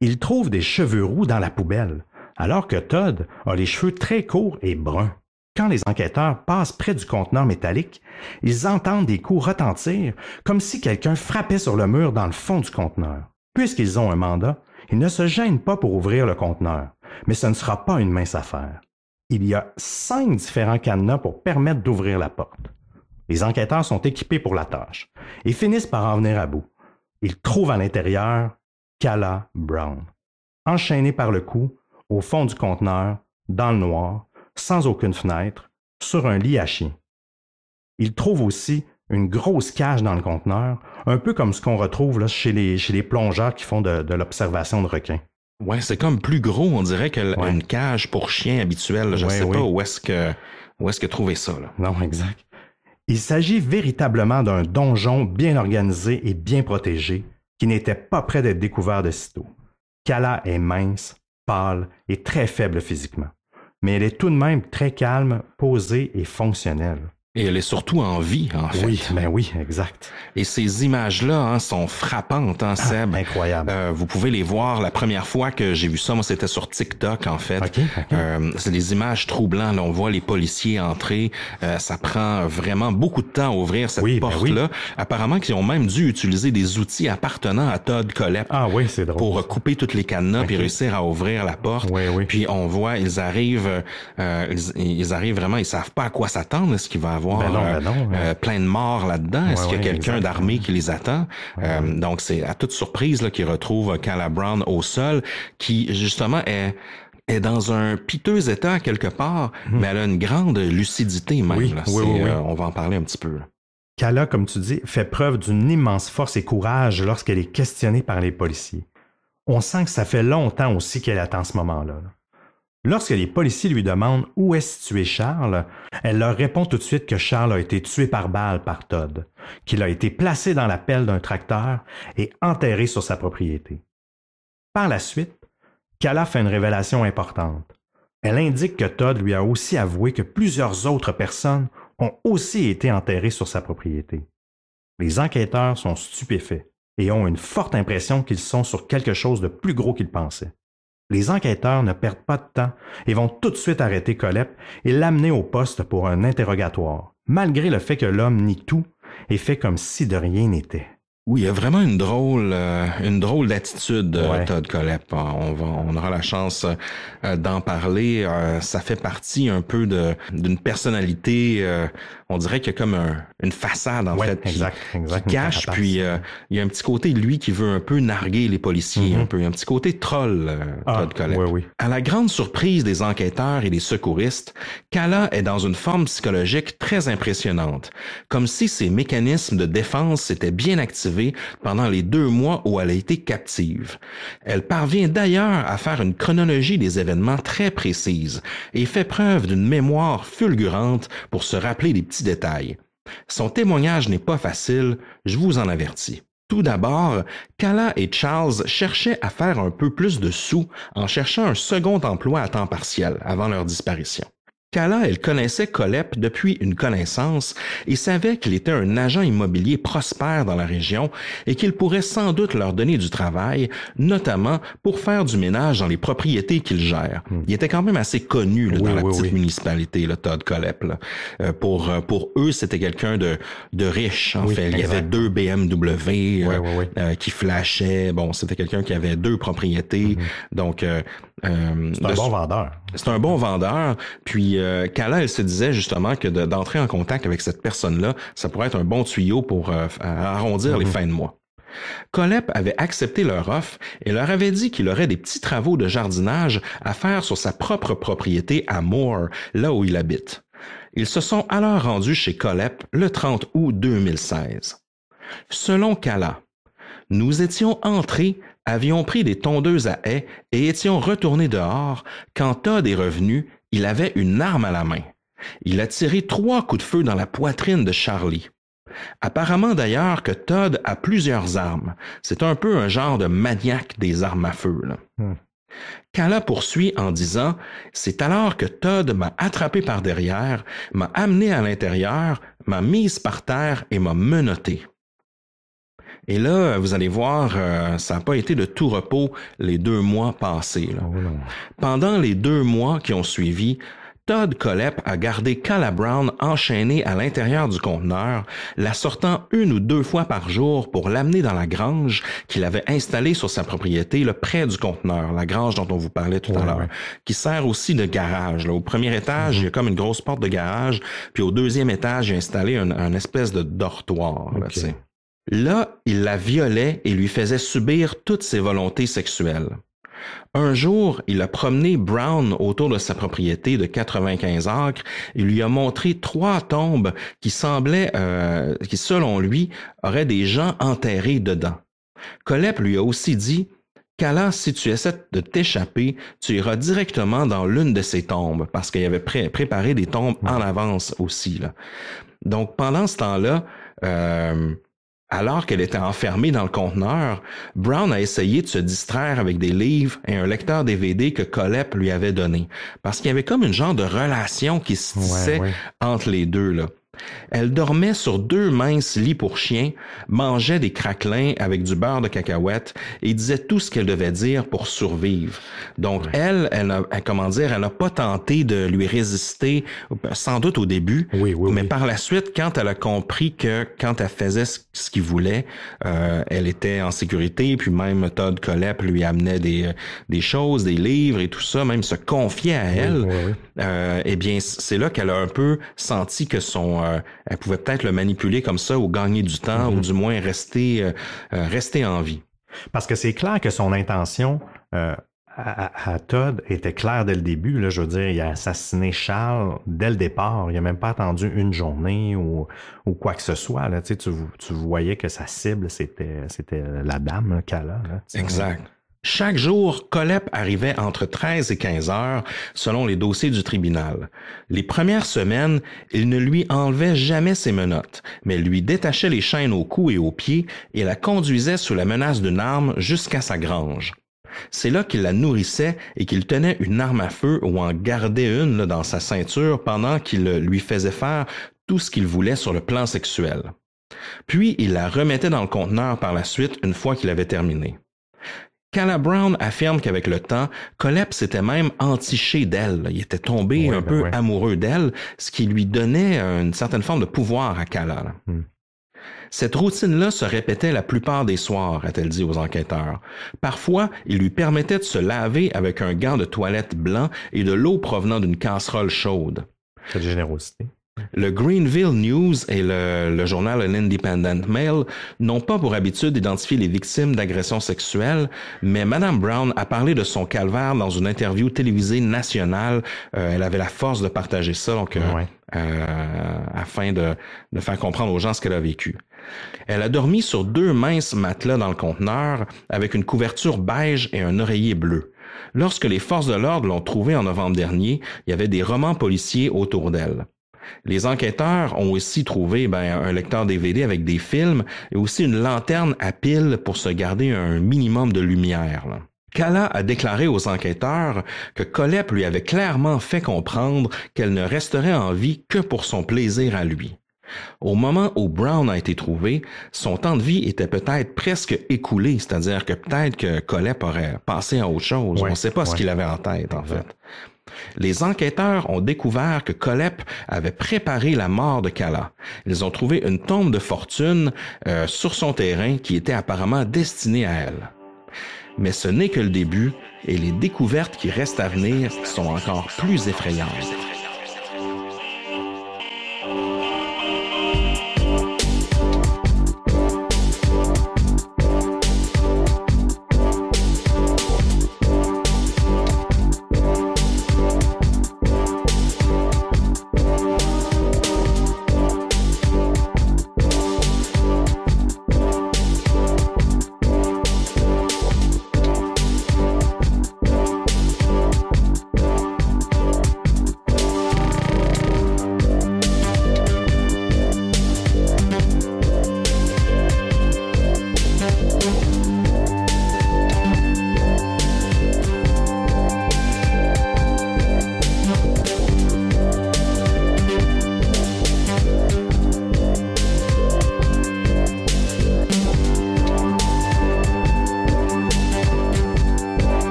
S5: ils trouvent des cheveux roux dans la poubelle, alors que Todd a les cheveux très courts et bruns. Quand les enquêteurs passent près du conteneur métallique, ils entendent des coups retentir comme si quelqu'un frappait sur le mur dans le fond du conteneur. Puisqu'ils ont un mandat, ils ne se gênent pas pour ouvrir le conteneur, mais ce ne sera pas une mince affaire. Il y a 5 différents cadenas pour permettre d'ouvrir la porte. Les enquêteurs sont équipés pour la tâche et finissent par en venir à bout. Ils trouvent à l'intérieur Calla Brown, enchaînée par le cou, au fond du conteneur, dans le noir, sans aucune fenêtre, sur un lit à chien. Ils trouvent aussi une grosse cage dans le conteneur, un peu comme ce qu'on retrouve là, chez les plongeurs qui font de l'observation de requins.
S4: Ouais, c'est comme plus gros, on dirait qu'une cage pour chien habituelle. Je ne sais pas où est-ce que trouver ça. Là.
S5: Non, exact. Il s'agit véritablement d'un donjon bien organisé et bien protégé qui n'était pas prêt d'être découvert de sitôt. Calla est mince, pâle et très faible physiquement, mais elle est tout de même très calme, posée et fonctionnelle.
S4: Et elle est surtout en vie, en fait.
S5: Oui, exact.
S4: Et ces images-là sont frappantes, Seb.
S5: Incroyable.
S4: Vous pouvez les voir. La première fois que j'ai vu ça, moi, c'était sur TikTok, en fait.
S5: Okay.
S4: C'est des images troublantes. Là, on voit les policiers entrer. Ça prend vraiment beaucoup de temps à ouvrir cette porte-là. Apparemment qu'ils ont même dû utiliser des outils appartenant à Todd Kollep.
S5: Ah oui, c'est drôle.
S4: Pour couper toutes les cadenas puis réussir à ouvrir la porte.
S5: Oui.
S4: Puis on voit, ils arrivent vraiment, ils savent pas à quoi s'attendre. Est-ce qu'il va avoir plein de morts là-dedans? Est-ce qu'il y a quelqu'un d'armé qui les attend? Donc, c'est à toute surprise là, qu'ils retrouvent Kala Brown au sol, qui, justement, est dans un piteux état quelque part, mais elle a une grande lucidité même.
S5: Oui.
S4: On va en parler un petit peu.
S5: Kala, comme tu dis, fait preuve d'une immense force et courage lorsqu'elle est questionnée par les policiers. On sent que ça fait longtemps aussi qu'elle attend ce moment-là. Lorsque les policiers lui demandent où est situé Charles, elle leur répond tout de suite que Charles a été tué par balle par Todd, qu'il a été placé dans la pelle d'un tracteur et enterré sur sa propriété. Par la suite, Kala fait une révélation importante. Elle indique que Todd lui a aussi avoué que plusieurs autres personnes ont aussi été enterrées sur sa propriété. Les enquêteurs sont stupéfaits et ont une forte impression qu'ils sont sur quelque chose de plus gros qu'ils pensaient. Les enquêteurs ne perdent pas de temps et vont tout de suite arrêter Kollep et l'amener au poste pour un interrogatoire, malgré le fait que l'homme nie tout et fait comme si de rien n'était.
S4: Oui, il y a vraiment une drôle d'attitude, Todd Kollep. On aura la chance d'en parler. Ça fait partie un peu d'une personnalité. On dirait qu'il y a comme une façade en fait qui cache. Puis il y a un petit côté de lui qui veut un peu narguer les policiers, un peu. Il y a un petit côté troll, Todd Kollep.
S5: Oui.
S4: À la grande surprise des enquêteurs et des secouristes, Kala est dans une forme psychologique très impressionnante, comme si ses mécanismes de défense s'étaient bien activés pendant les 2 mois où elle a été captive. Elle parvient d'ailleurs à faire une chronologie des événements très précise et fait preuve d'une mémoire fulgurante pour se rappeler des petits détails. Son témoignage n'est pas facile, je vous en avertis. Tout d'abord, Kala et Charles cherchaient à faire un peu plus de sous en cherchant un second emploi à temps partiel avant leur disparition. Kala, elle connaissait Kollep depuis une connaissance et savait qu'il était un agent immobilier prospère dans la région et qu'il pourrait sans doute leur donner du travail, notamment pour faire du ménage dans les propriétés qu'il gère. Il était quand même assez connu dans la petite municipalité, Todd Kollep. Pour eux, c'était quelqu'un de riche, en fait. Il y avait 2 BMW qui flashaient. Bon, c'était quelqu'un qui avait 2 propriétés. Donc,
S5: c'est un bon vendeur.
S4: C'est un bon vendeur. Puis Kala, elle se disait justement que d'entrer en contact avec cette personne-là, ça pourrait être un bon tuyau pour arrondir les fins de mois. Kollep avait accepté leur offre et leur avait dit qu'il aurait des petits travaux de jardinage à faire sur sa propre propriété à Moore, là où il habite. Ils se sont alors rendus chez Kollep le 30 août 2016. Selon Kala, nous étions entrés, avions pris des tondeuses à haies et étions retournés dehors. Quand Todd est revenu, il avait une arme à la main. Il a tiré 3 coups de feu dans la poitrine de Charlie. Apparemment d'ailleurs que Todd a plusieurs armes. C'est un peu un genre de maniaque des armes à feu. Kala poursuit en disant « C'est alors que Todd m'a attrapé par derrière, m'a amené à l'intérieur, m'a mise par terre et m'a menotté. » Et là, vous allez voir, ça n'a pas été de tout repos les 2 mois passés. Pendant les 2 mois qui ont suivi, Todd Kollep a gardé Kala Brown enchaînée à l'intérieur du conteneur, la sortant 1 ou 2 fois par jour pour l'amener dans la grange qu'il avait installée sur sa propriété, près du conteneur, la grange dont on vous parlait tout à l'heure, qui sert aussi de garage. Au premier étage, il y a comme une grosse porte de garage, puis au 2e étage, il a installé un espèce de dortoir. Là, il la violait et lui faisait subir toutes ses volontés sexuelles. Un jour, il a promené Brown autour de sa propriété de 95 acres et lui a montré 3 tombes qui semblaient, qui selon lui, auraient des gens enterrés dedans. Kollep lui a aussi dit « Kala, si tu essaies de t'échapper, tu iras directement dans l'une de ces tombes » parce qu'il avait préparé des tombes en avance aussi. Donc, pendant ce temps-là, alors qu'elle était enfermée dans le conteneur, Brown a essayé de se distraire avec des livres et un lecteur DVD que Kollep lui avait donné. Parce qu'il y avait comme une genre de relation qui se tissait entre les deux. Elle dormait sur 2 minces lits pour chiens, mangeait des craquelins avec du beurre de cacahuète et disait tout ce qu'elle devait dire pour survivre. Donc, elle n'a pas tenté de lui résister, sans doute au début, mais par la suite, quand elle a compris que quand elle faisait ce qu'il voulait, elle était en sécurité, puis même Todd Kollep lui amenait des choses, des livres et tout ça, même se confiait à elle, eh bien, c'est là qu'elle a un peu senti que elle pouvait peut-être le manipuler comme ça ou gagner du temps ou du moins rester en vie.
S5: Parce que c'est clair que son intention à Todd était claire dès le début. Là, je veux dire, il a assassiné Charles dès le départ. Il n'a même pas attendu une journée ou quoi que ce soit. Là. Tu voyais que sa cible, c'était la dame, Calla.
S4: Exact. Chaque jour, Kollep arrivait entre 13 et 15 heures, selon les dossiers du tribunal. Les premières semaines, il ne lui enlevait jamais ses menottes, mais lui détachait les chaînes au cou et aux pieds et la conduisait sous la menace d'une arme jusqu'à sa grange. C'est là qu'il la nourrissait et qu'il tenait une arme à feu ou en gardait une dans sa ceinture pendant qu'il lui faisait faire tout ce qu'il voulait sur le plan sexuel. Puis, il la remettait dans le conteneur par la suite une fois qu'il avait terminé. Calla Brown affirme qu'avec le temps, Kollep s'était même entiché d'elle. Il était tombé un peu amoureux d'elle, ce qui lui donnait une certaine forme de pouvoir à Calla. Cette routine-là se répétait la plupart des soirs, a-t-elle dit aux enquêteurs. Parfois, il lui permettait de se laver avec un gant de toilette blanc et de l'eau provenant d'une casserole chaude.
S5: Quelle générosité.
S4: Le Greenville News et le journal Independent Mail n'ont pas pour habitude d'identifier les victimes d'agressions sexuelles, mais Mme Brown a parlé de son calvaire dans une interview télévisée nationale. Elle avait la force de partager ça, donc afin de faire comprendre aux gens ce qu'elle a vécu. Elle a dormi sur 2 minces matelas dans le conteneur avec une couverture beige et un oreiller bleu. Lorsque les forces de l'ordre l'ont trouvée en novembre dernier, il y avait des romans policiers autour d'elle. Les enquêteurs ont aussi trouvé un lecteur DVD avec des films et aussi une lanterne à pile pour se garder un minimum de lumière. Calla a déclaré aux enquêteurs que Kollep lui avait clairement fait comprendre qu'elle ne resterait en vie que pour son plaisir à lui. Au moment où Brown a été trouvé, son temps de vie était peut-être presque écoulé, c'est-à-dire que peut-être que Kollep aurait passé à autre chose. On ne sait pas ce qu'il avait en tête, en fait. Les enquêteurs ont découvert que Kollep avait préparé la mort de Calla. Ils ont trouvé une tombe de fortune sur son terrain qui était apparemment destinée à elle. Mais ce n'est que le début et les découvertes qui restent à venir sont encore plus effrayantes.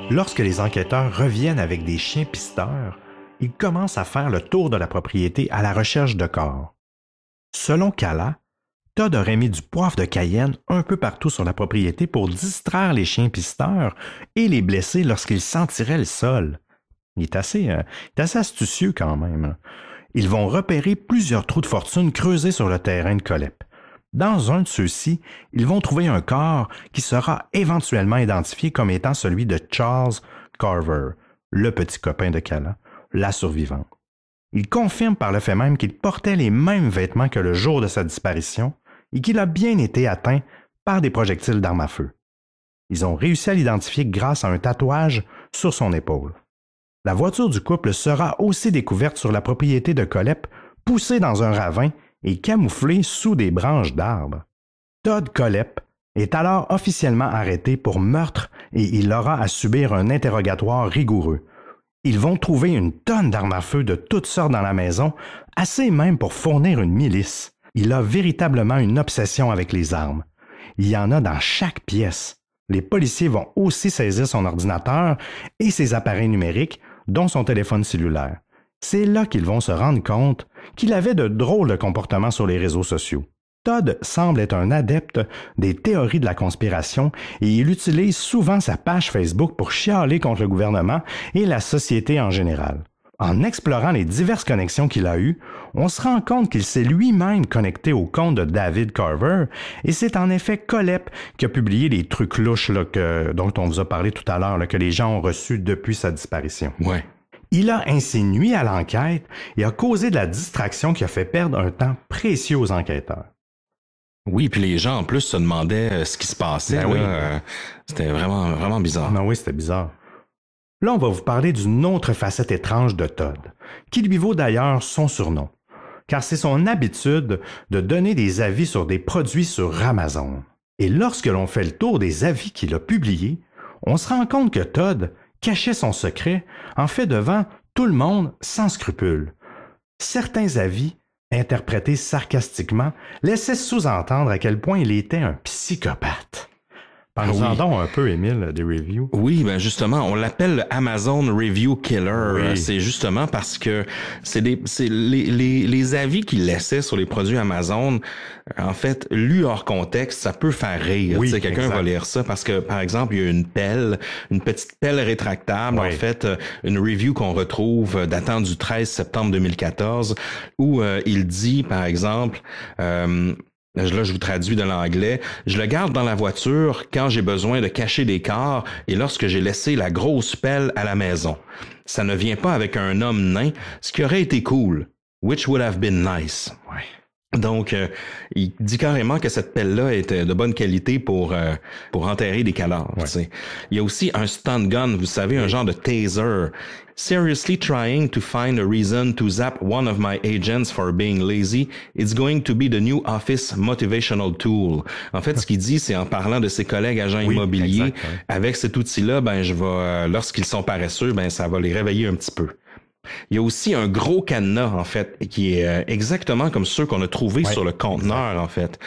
S5: Lorsque les enquêteurs reviennent avec des chiens pisteurs, ils commencent à faire le tour de la propriété à la recherche de corps. Selon Calla, Todd aurait mis du poivre de Cayenne un peu partout sur la propriété pour distraire les chiens pisteurs et les blesser lorsqu'ils sentiraient le sol. Il est assez astucieux quand même. Ils vont repérer plusieurs trous de fortune creusés sur le terrain de Kollep. Dans un de ceux-ci, ils vont trouver un corps qui sera éventuellement identifié comme étant celui de Charles Carver, le petit copain de Calla, la survivante. Ils confirment par le fait même qu'il portait les mêmes vêtements que le jour de sa disparition et qu'il a bien été atteint par des projectiles d'armes à feu. Ils ont réussi à l'identifier grâce à un tatouage sur son épaule. La voiture du couple sera aussi découverte sur la propriété de Kollep, poussée dans un ravin et camouflée sous des branches d'arbres. Todd Kollep est alors officiellement arrêté pour meurtre et il aura à subir un interrogatoire rigoureux. Ils vont trouver une tonne d'armes à feu de toutes sortes dans la maison, assez même pour fournir une milice. Il a véritablement une obsession avec les armes. Il y en a dans chaque pièce. Les policiers vont aussi saisir son ordinateur et ses appareils numériques, dont son téléphone cellulaire. C'est là qu'ils vont se rendre compte qu'il avait de drôles de comportements sur les réseaux sociaux. Todd semble être un adepte des théories de la conspiration et il utilise souvent sa page Facebook pour chialer contre le gouvernement et la société en général. En explorant les diverses connexions qu'il a eues, on se rend compte qu'il s'est lui-même connecté au compte de David Carver et c'est en effet Colep qui a publié les trucs louches dont on vous a parlé tout à l'heure, que les gens ont reçus depuis sa disparition.
S4: Ouais.
S5: Il a ainsi nui à l'enquête et a causé de la distraction qui a fait perdre un temps précieux aux enquêteurs.
S4: Oui, puis les gens en plus se demandaient ce qui se passait.
S5: Ben oui.
S4: C'était vraiment, vraiment bizarre.
S5: Ben oui, c'était bizarre. Là, on va vous parler d'une autre facette étrange de Todd, qui lui vaut d'ailleurs son surnom, car c'est son habitude de donner des avis sur des produits sur Amazon. Et lorsque l'on fait le tour des avis qu'il a publiés, on se rend compte que Todd cachait son secret, en fait devant tout le monde sans scrupule. Certains avis, interprété sarcastiquement, laissait sous-entendre à quel point il était un psychopathe. Parlons-en donc un peu, Émile, des reviews.
S4: Oui, ben justement, on l'appelle le Amazon Review Killer.
S5: Oui.
S4: C'est justement parce que c'est les avis qu'il laissait sur les produits Amazon. En fait, lu hors contexte, ça peut faire rire.
S5: Oui,
S4: quelqu'un va lire ça parce que, par exemple, il y a une petite pelle rétractable.
S5: Oui.
S4: En fait, une review qu'on retrouve datant du 13 septembre 2014 où il dit, par exemple, là, je vous traduis de l'anglais. Je le garde dans la voiture quand j'ai besoin de cacher des corps et lorsque j'ai laissé la grosse pelle à la maison. Ça ne vient pas avec un homme nain, ce qui aurait été cool. Which would have been nice.
S5: Ouais.
S4: Donc, il dit carrément que cette pelle-là était de bonne qualité pour enterrer des cadavres.
S5: Ouais.
S4: Il y a aussi un stun gun, vous savez, un genre de taser. Seriously trying to find a reason to zap one of my agents for being lazy, it's going to be the new office motivational tool. En fait, ce qu'il dit, c'est en parlant de ses collègues agents immobiliers,
S5: exact, ouais.
S4: avec cet outil-là, ben je vais, lorsqu'ils sont paresseux, ben ça va les réveiller un petit peu. Il y a aussi un gros cadenas, en fait, qui est exactement comme ceux qu'on a trouvés sur le conteneur, en fait.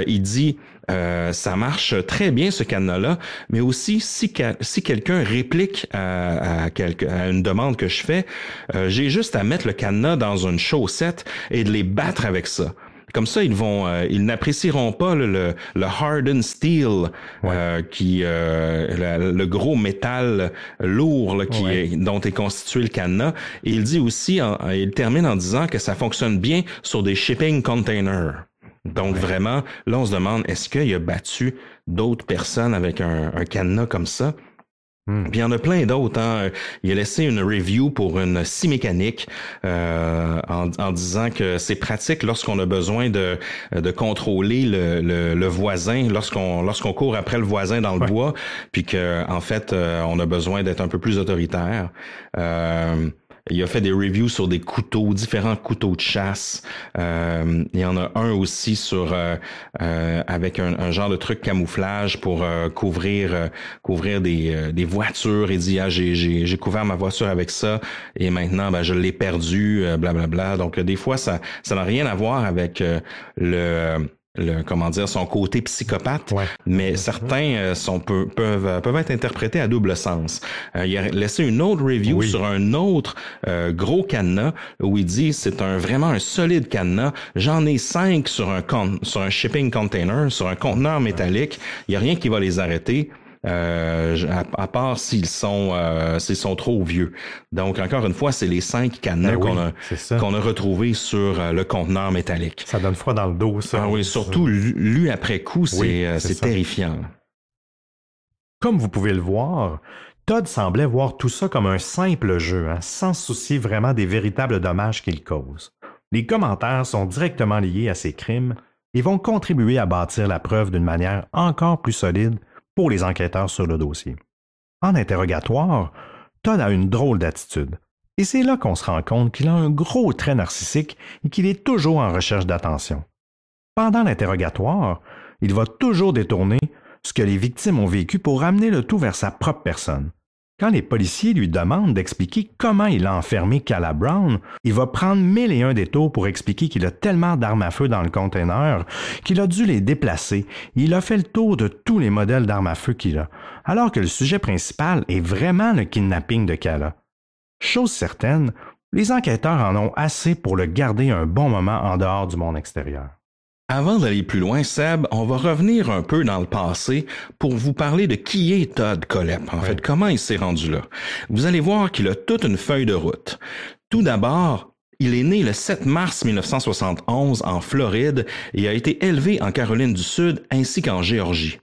S4: Il dit, ça marche très bien, ce cadenas-là, mais aussi, si quelqu'un réplique à une demande que je fais, j'ai juste à mettre le cadenas dans une chaussette et de les battre avec ça. Comme ça, ils n'apprécieront pas le hardened steel, le gros métal lourd là, dont est constitué le cadenas. Et il dit aussi, il termine en disant que ça fonctionne bien sur des shipping containers. Donc vraiment, là, on se demande, est-ce qu'il a battu d'autres personnes avec un cadenas comme ça? Puis il y en a plein d'autres. Hein. Il a laissé une review pour une scie mécanique en disant que c'est pratique lorsqu'on a besoin de contrôler le voisin, lorsqu'on court après le voisin dans le bois, puis que en fait on a besoin d'être un peu plus autoritaire. Il a fait des reviews sur des couteaux, différents couteaux de chasse. Il y en a un aussi sur avec un genre de truc camouflage pour couvrir des voitures. Il dit j'ai couvert ma voiture avec ça et maintenant ben je l'ai perdu, blablabla. Donc des fois ça n'a rien à voir avec son côté psychopathe, mais certains peuvent être interprétés à double sens. Il a laissé une autre review sur un autre gros cadenas où il dit c'est vraiment un solide cadenas. J'en ai 5 sur un shipping container, sur un conteneur métallique. Il y a rien qui va les arrêter. À part s'ils sont trop vieux. Donc, encore une fois, c'est les 5 cadenas qu'on a retrouvés sur le conteneur métallique.
S5: Ça donne froid dans le dos, ça.
S4: Ah oui, surtout lu après coup, c'est terrifiant.
S5: Comme vous pouvez le voir, Todd semblait voir tout ça comme un simple jeu, sans se soucier vraiment des véritables dommages qu'il cause. Les commentaires sont directement liés à ces crimes et vont contribuer à bâtir la preuve d'une manière encore plus solide pour les enquêteurs sur le dossier. En interrogatoire, Todd a une drôle d'attitude. Et c'est là qu'on se rend compte qu'il a un gros trait narcissique et qu'il est toujours en recherche d'attention. Pendant l'interrogatoire, il va toujours détourner ce que les victimes ont vécu pour ramener le tout vers sa propre personne. Quand les policiers lui demandent d'expliquer comment il a enfermé Calla Brown, il va prendre 1001 détours pour expliquer qu'il a tellement d'armes à feu dans le container qu'il a dû les déplacer. Il a fait le tour de tous les modèles d'armes à feu qu'il a, alors que le sujet principal est vraiment le kidnapping de Calla. Chose certaine, les enquêteurs en ont assez pour le garder un bon moment en dehors du monde extérieur.
S4: Avant d'aller plus loin, Seb, on va revenir un peu dans le passé pour vous parler de qui est Todd Kohlhepp. En fait, comment il s'est rendu là. Vous allez voir qu'il a toute une feuille de route. Tout d'abord, il est né le 7 mars 1971 en Floride et a été élevé en Caroline du Sud ainsi qu'en Géorgie.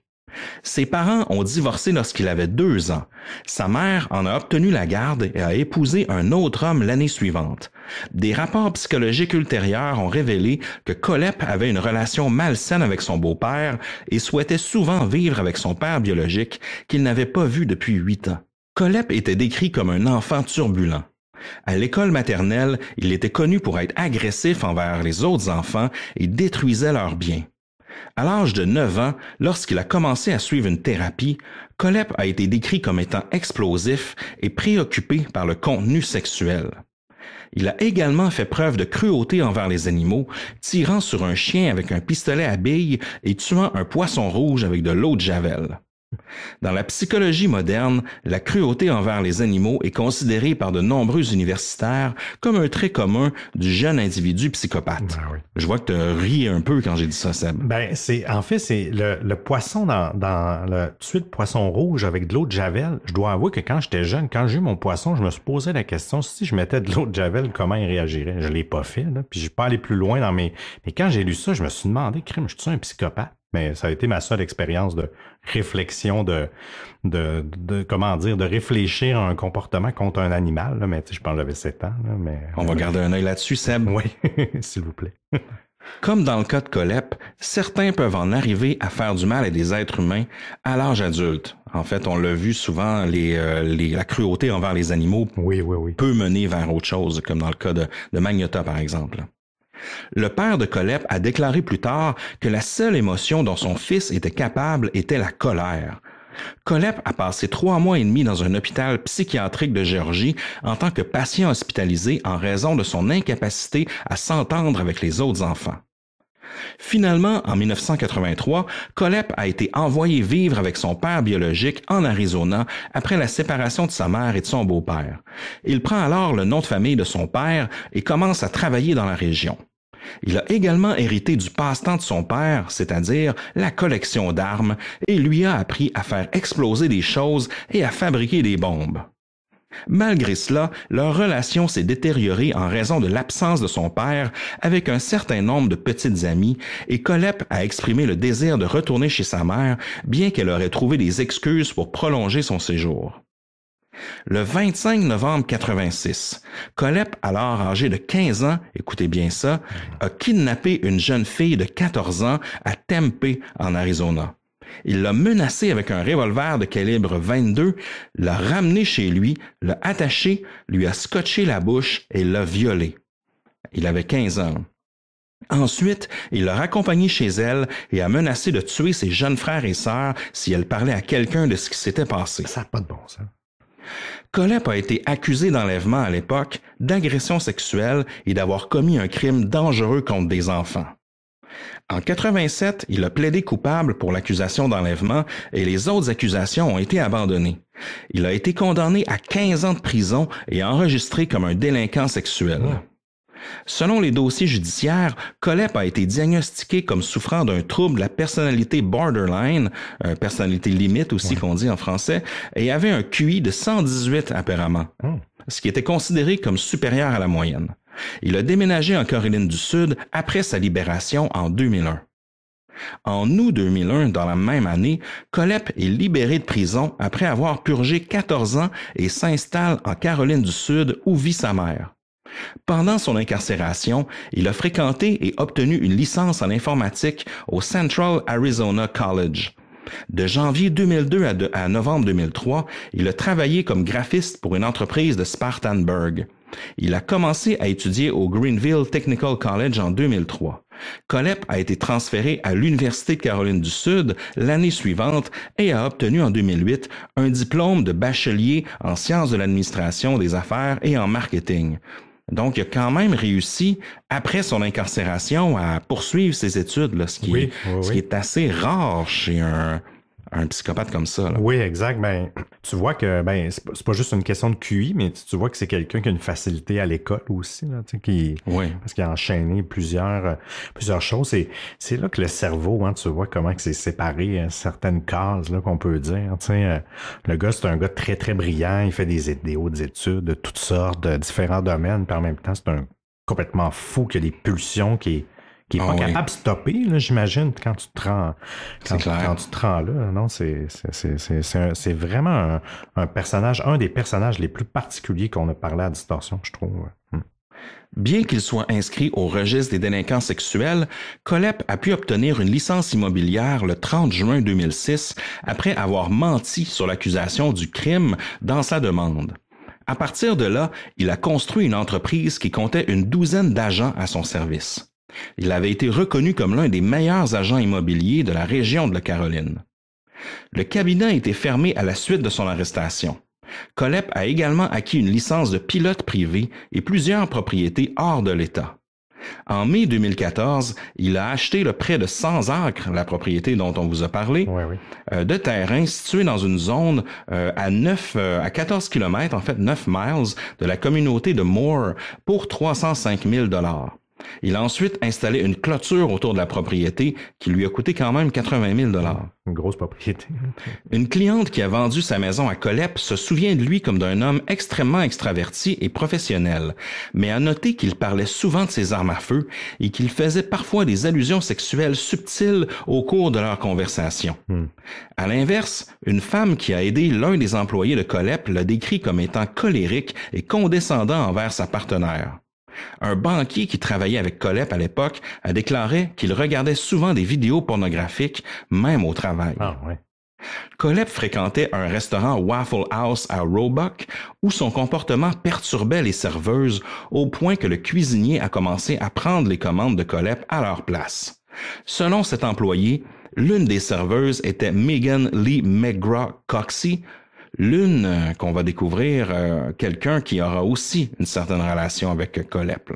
S4: Ses parents ont divorcé lorsqu'il avait 2 ans. Sa mère en a obtenu la garde et a épousé un autre homme l'année suivante. Des rapports psychologiques ultérieurs ont révélé que Kohlhepp avait une relation malsaine avec son beau-père et souhaitait souvent vivre avec son père biologique qu'il n'avait pas vu depuis 8 ans. Kohlhepp était décrit comme un enfant turbulent. À l'école maternelle, il était connu pour être agressif envers les autres enfants et détruisait leurs biens. À l'âge de 9 ans, lorsqu'il a commencé à suivre une thérapie, Kohlhepp a été décrit comme étant explosif et préoccupé par le contenu sexuel. Il a également fait preuve de cruauté envers les animaux, tirant sur un chien avec un pistolet à billes et tuant un poisson rouge avec de l'eau de javel. Dans la psychologie moderne, la cruauté envers les animaux est considérée par de nombreux universitaires comme un trait commun du jeune individu psychopathe.
S5: Ben oui.
S4: Je vois que tu ris un peu quand j'ai dit ça, Seb.
S5: Ben, c'est le poisson dans le tuer de poisson rouge avec de l'eau de javel. Je dois avouer que quand j'étais jeune, quand j'ai eu mon poisson, je me suis posé la question si je mettais de l'eau de javel, comment il réagirait. Je l'ai pas fait, là, puis j'ai pas allé plus loin dans mes. Mais quand j'ai lu ça, je me suis demandé, crime, je suis un psychopathe. Mais ça a été ma seule expérience de réflexion, de réfléchir à un comportement contre un animal. Là. Mais je pense que j'avais 7 ans. Là, mais,
S4: On va garder un œil là-dessus, Seb.
S5: Oui, s'il vous plaît.
S4: Comme dans le cas de Kohlhepp, certains peuvent en arriver à faire du mal à des êtres humains à l'âge adulte. En fait, on l'a vu souvent, la cruauté envers les animaux peut mener vers autre chose, comme dans le cas de Magnotta, par exemple. Le père de Kohlhepp a déclaré plus tard que la seule émotion dont son fils était capable était la colère. Kohlhepp a passé 3 mois et demi dans un hôpital psychiatrique de Géorgie en tant que patient hospitalisé en raison de son incapacité à s'entendre avec les autres enfants. Finalement, en 1983, Kohlhepp a été envoyé vivre avec son père biologique en Arizona après la séparation de sa mère et de son beau-père. Il prend alors le nom de famille de son père et commence à travailler dans la région. Il a également hérité du passe-temps de son père, c'est-à-dire la collection d'armes, et lui a appris à faire exploser des choses et à fabriquer des bombes. Malgré cela, leur relation s'est détériorée en raison de l'absence de son père avec un certain nombre de petites amies et Kohlhepp a exprimé le désir de retourner chez sa mère, bien qu'elle aurait trouvé des excuses pour prolonger son séjour. Le 25 novembre 86, Kohlhepp, alors âgé de 15 ans, écoutez bien ça, a kidnappé une jeune fille de 14 ans à Tempe, en Arizona. Il l'a menacée avec un revolver de calibre 22, l'a ramenée chez lui, l'a attachée, lui a scotché la bouche et l'a violée. Il avait 15 ans. Ensuite, il l'a raccompagnée chez elle et a menacé de tuer ses jeunes frères et sœurs si elle parlait à quelqu'un de ce qui s'était passé.
S5: Ça n'a pas de bon sens.
S4: Kohlhepp a été accusé d'enlèvement à l'époque, d'agression sexuelle et d'avoir commis un crime dangereux contre des enfants. En 87, il a plaidé coupable pour l'accusation d'enlèvement et les autres accusations ont été abandonnées. Il a été condamné à 15 ans de prison et enregistré comme un délinquant sexuel. Selon les dossiers judiciaires, Kohlhepp a été diagnostiqué comme souffrant d'un trouble de la personnalité borderline, personnalité limite aussi qu'on dit en français, et avait un QI de 118 apparemment, ce qui était considéré comme supérieur à la moyenne. Il a déménagé en Caroline du Sud après sa libération en 2001. En août 2001, dans la même année, Kohlhepp est libéré de prison après avoir purgé 14 ans et s'installe en Caroline du Sud où vit sa mère. Pendant son incarcération, il a fréquenté et obtenu une licence en informatique au Central Arizona College. De janvier 2002 à novembre 2003, il a travaillé comme graphiste pour une entreprise de Spartanburg. Il a commencé à étudier au Greenville Technical College en 2003. Kohlhepp a été transféré à l'Université de Caroline du Sud l'année suivante et a obtenu en 2008 un diplôme de bachelier en sciences de l'administration des affaires et en marketing. Donc, il a quand même réussi, après son incarcération, à poursuivre ses études, là, ce qui est assez rare chez un psychopathe comme ça. Là.
S5: Oui, exact. Ben, tu vois que c'est pas juste une question de QI, mais tu vois que c'est quelqu'un qui a une facilité à l'école aussi, là, parce qu'il a enchaîné plusieurs choses. C'est là que le cerveau, hein, tu vois comment que c'est séparé certaines cases là, qu'on peut dire. Le gars, c'est un gars très, très brillant. Il fait des hautes études de toutes sortes, de différents domaines, puis en même temps, c'est un complètement fou qui a des pulsions, qui est pas capable de stopper, là, j'imagine, quand tu te rends là. Non, c'est vraiment un personnage, un des personnages les plus particuliers qu'on a parlé à Distorsion, je trouve.
S4: Bien qu'il soit inscrit au registre des délinquants sexuels, Kohlhepp a pu obtenir une licence immobilière le 30 juin 2006 après avoir menti sur l'accusation du crime dans sa demande. À partir de là, il a construit une entreprise qui comptait une douzaine d'agents à son service. Il avait été reconnu comme l'un des meilleurs agents immobiliers de la région de la Caroline. Le cabinet a été fermé à la suite de son arrestation. Kohlhepp a également acquis une licence de pilote privé et plusieurs propriétés hors de l'État. En mai 2014, il a acheté le près de 100 acres, la propriété dont on vous a parlé, de terrain situé dans une zone à 14 km, en fait 9 miles, de la communauté de Moore pour 305 000 $. Il a ensuite installé une clôture autour de la propriété qui lui a coûté quand même 80 000 $.
S5: Une grosse propriété.
S4: Une cliente qui a vendu sa maison à Kohlhepp se souvient de lui comme d'un homme extrêmement extraverti et professionnel, mais a noté qu'il parlait souvent de ses armes à feu et qu'il faisait parfois des allusions sexuelles subtiles au cours de leur conversation. À l'inverse, une femme qui a aidé l'un des employés de Kohlhepp l'a décrit comme étant colérique et condescendant envers sa partenaire. Un banquier qui travaillait avec Kohlhepp à l'époque a déclaré qu'il regardait souvent des vidéos pornographiques, même au travail. Kohlhepp fréquentait un restaurant Waffle House à Roebuck où son comportement perturbait les serveuses au point que le cuisinier a commencé à prendre les commandes de Kohlhepp à leur place. Selon cet employé, l'une des serveuses était Megan Lee McGraw-Coxey, l'une qu'on va découvrir, quelqu'un qui aura aussi une certaine relation avec Kohlhepp.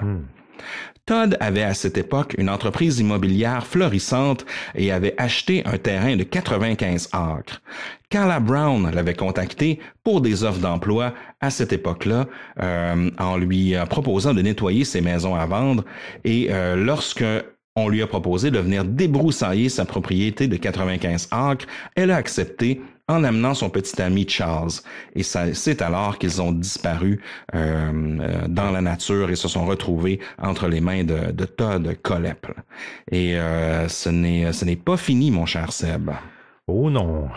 S4: Todd avait à cette époque une entreprise immobilière florissante et avait acheté un terrain de 95 acres. Carla Brown l'avait contacté pour des offres d'emploi à cette époque-là, en lui proposant de nettoyer ses maisons à vendre, et lorsque on lui a proposé de venir débroussailler sa propriété de 95 acres, elle a accepté en amenant son petit ami Charles. Et c'est alors qu'ils ont disparu dans la nature et se sont retrouvés entre les mains de Todd Kohlhepp. Et ce n'est pas fini, mon cher Seb.
S5: Oh non!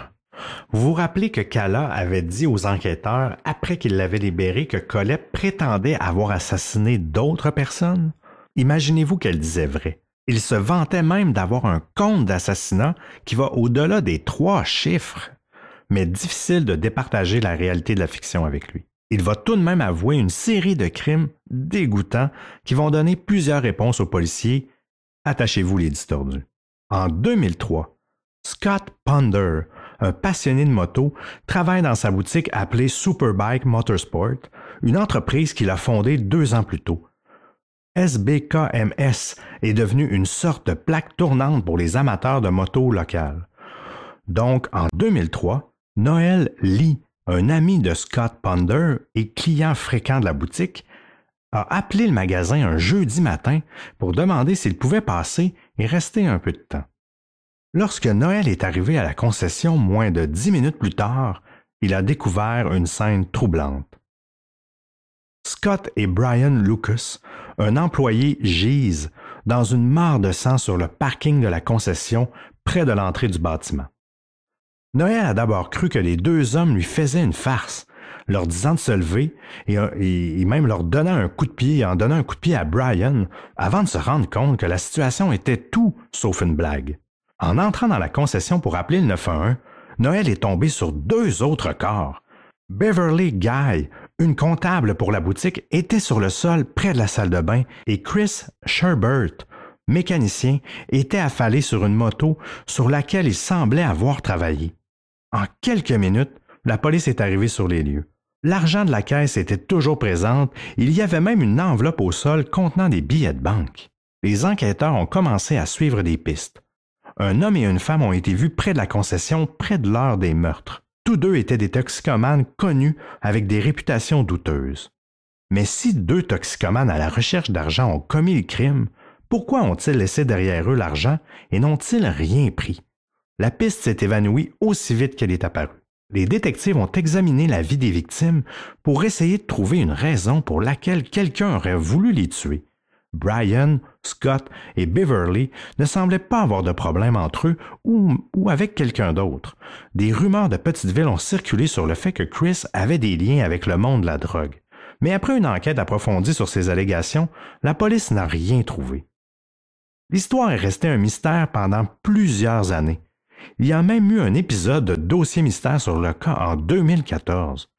S5: Vous vous rappelez que Kala avait dit aux enquêteurs, après qu'il l'avait libéré, que Kohlhepp prétendait avoir assassiné d'autres personnes? Imaginez-vous qu'elle disait vrai. Il se vantait même d'avoir un compte d'assassinat qui va au-delà des 3 chiffres. Mais difficile de départager la réalité de la fiction avec lui. Il va tout de même avouer une série de crimes dégoûtants qui vont donner plusieurs réponses aux policiers. Attachez-vous les distordus. En 2003, Scott Ponder, un passionné de moto, travaille dans sa boutique appelée Superbike Motorsport, une entreprise qu'il a fondée 2 ans plus tôt. SBKMS est devenue une sorte de plaque tournante pour les amateurs de moto locales. Donc, en 2003, Noel Lee, un ami de Scott Ponder et client fréquent de la boutique, a appelé le magasin un jeudi matin pour demander s'il pouvait passer et rester un peu de temps. Lorsque Noel est arrivé à la concession moins de 10 minutes plus tard, il a découvert une scène troublante. Scott et Brian Lucas, un employé, gisent dans une mare de sang sur le parking de la concession près de l'entrée du bâtiment. Noël a d'abord cru que les 2 hommes lui faisaient une farce, leur disant de se lever et même leur donnant un coup de pied, en donnant un coup de pied à Brian, avant de se rendre compte que la situation était tout sauf une blague. En entrant dans la concession pour appeler le 911, Noël est tombé sur 2 autres corps. Beverly Guy, une comptable pour la boutique, était sur le sol près de la salle de bain et Chris Sherbert, mécanicien, était affalé sur une moto sur laquelle il semblait avoir travaillé. En quelques minutes, la police est arrivée sur les lieux. L'argent de la caisse était toujours présente, il y avait même une enveloppe au sol contenant des billets de banque. Les enquêteurs ont commencé à suivre des pistes. Un homme et une femme ont été vus près de la concession près de l'heure des meurtres. Tous deux étaient des toxicomanes connus avec des réputations douteuses. Mais si deux toxicomanes à la recherche d'argent ont commis le crime, pourquoi ont-ils laissé derrière eux l'argent et n'ont-ils rien pris? La piste s'est évanouie aussi vite qu'elle est apparue. Les détectives ont examiné la vie des victimes pour essayer de trouver une raison pour laquelle quelqu'un aurait voulu les tuer. Brian, Scott et Beverly ne semblaient pas avoir de problème entre eux ou avec quelqu'un d'autre. Des rumeurs de petite ville ont circulé sur le fait que Chris avait des liens avec le monde de la drogue. Mais après une enquête approfondie sur ces allégations, la police n'a rien trouvé. L'histoire est restée un mystère pendant plusieurs années. Il y a même eu un épisode de Dossier mystère sur le cas en 2014.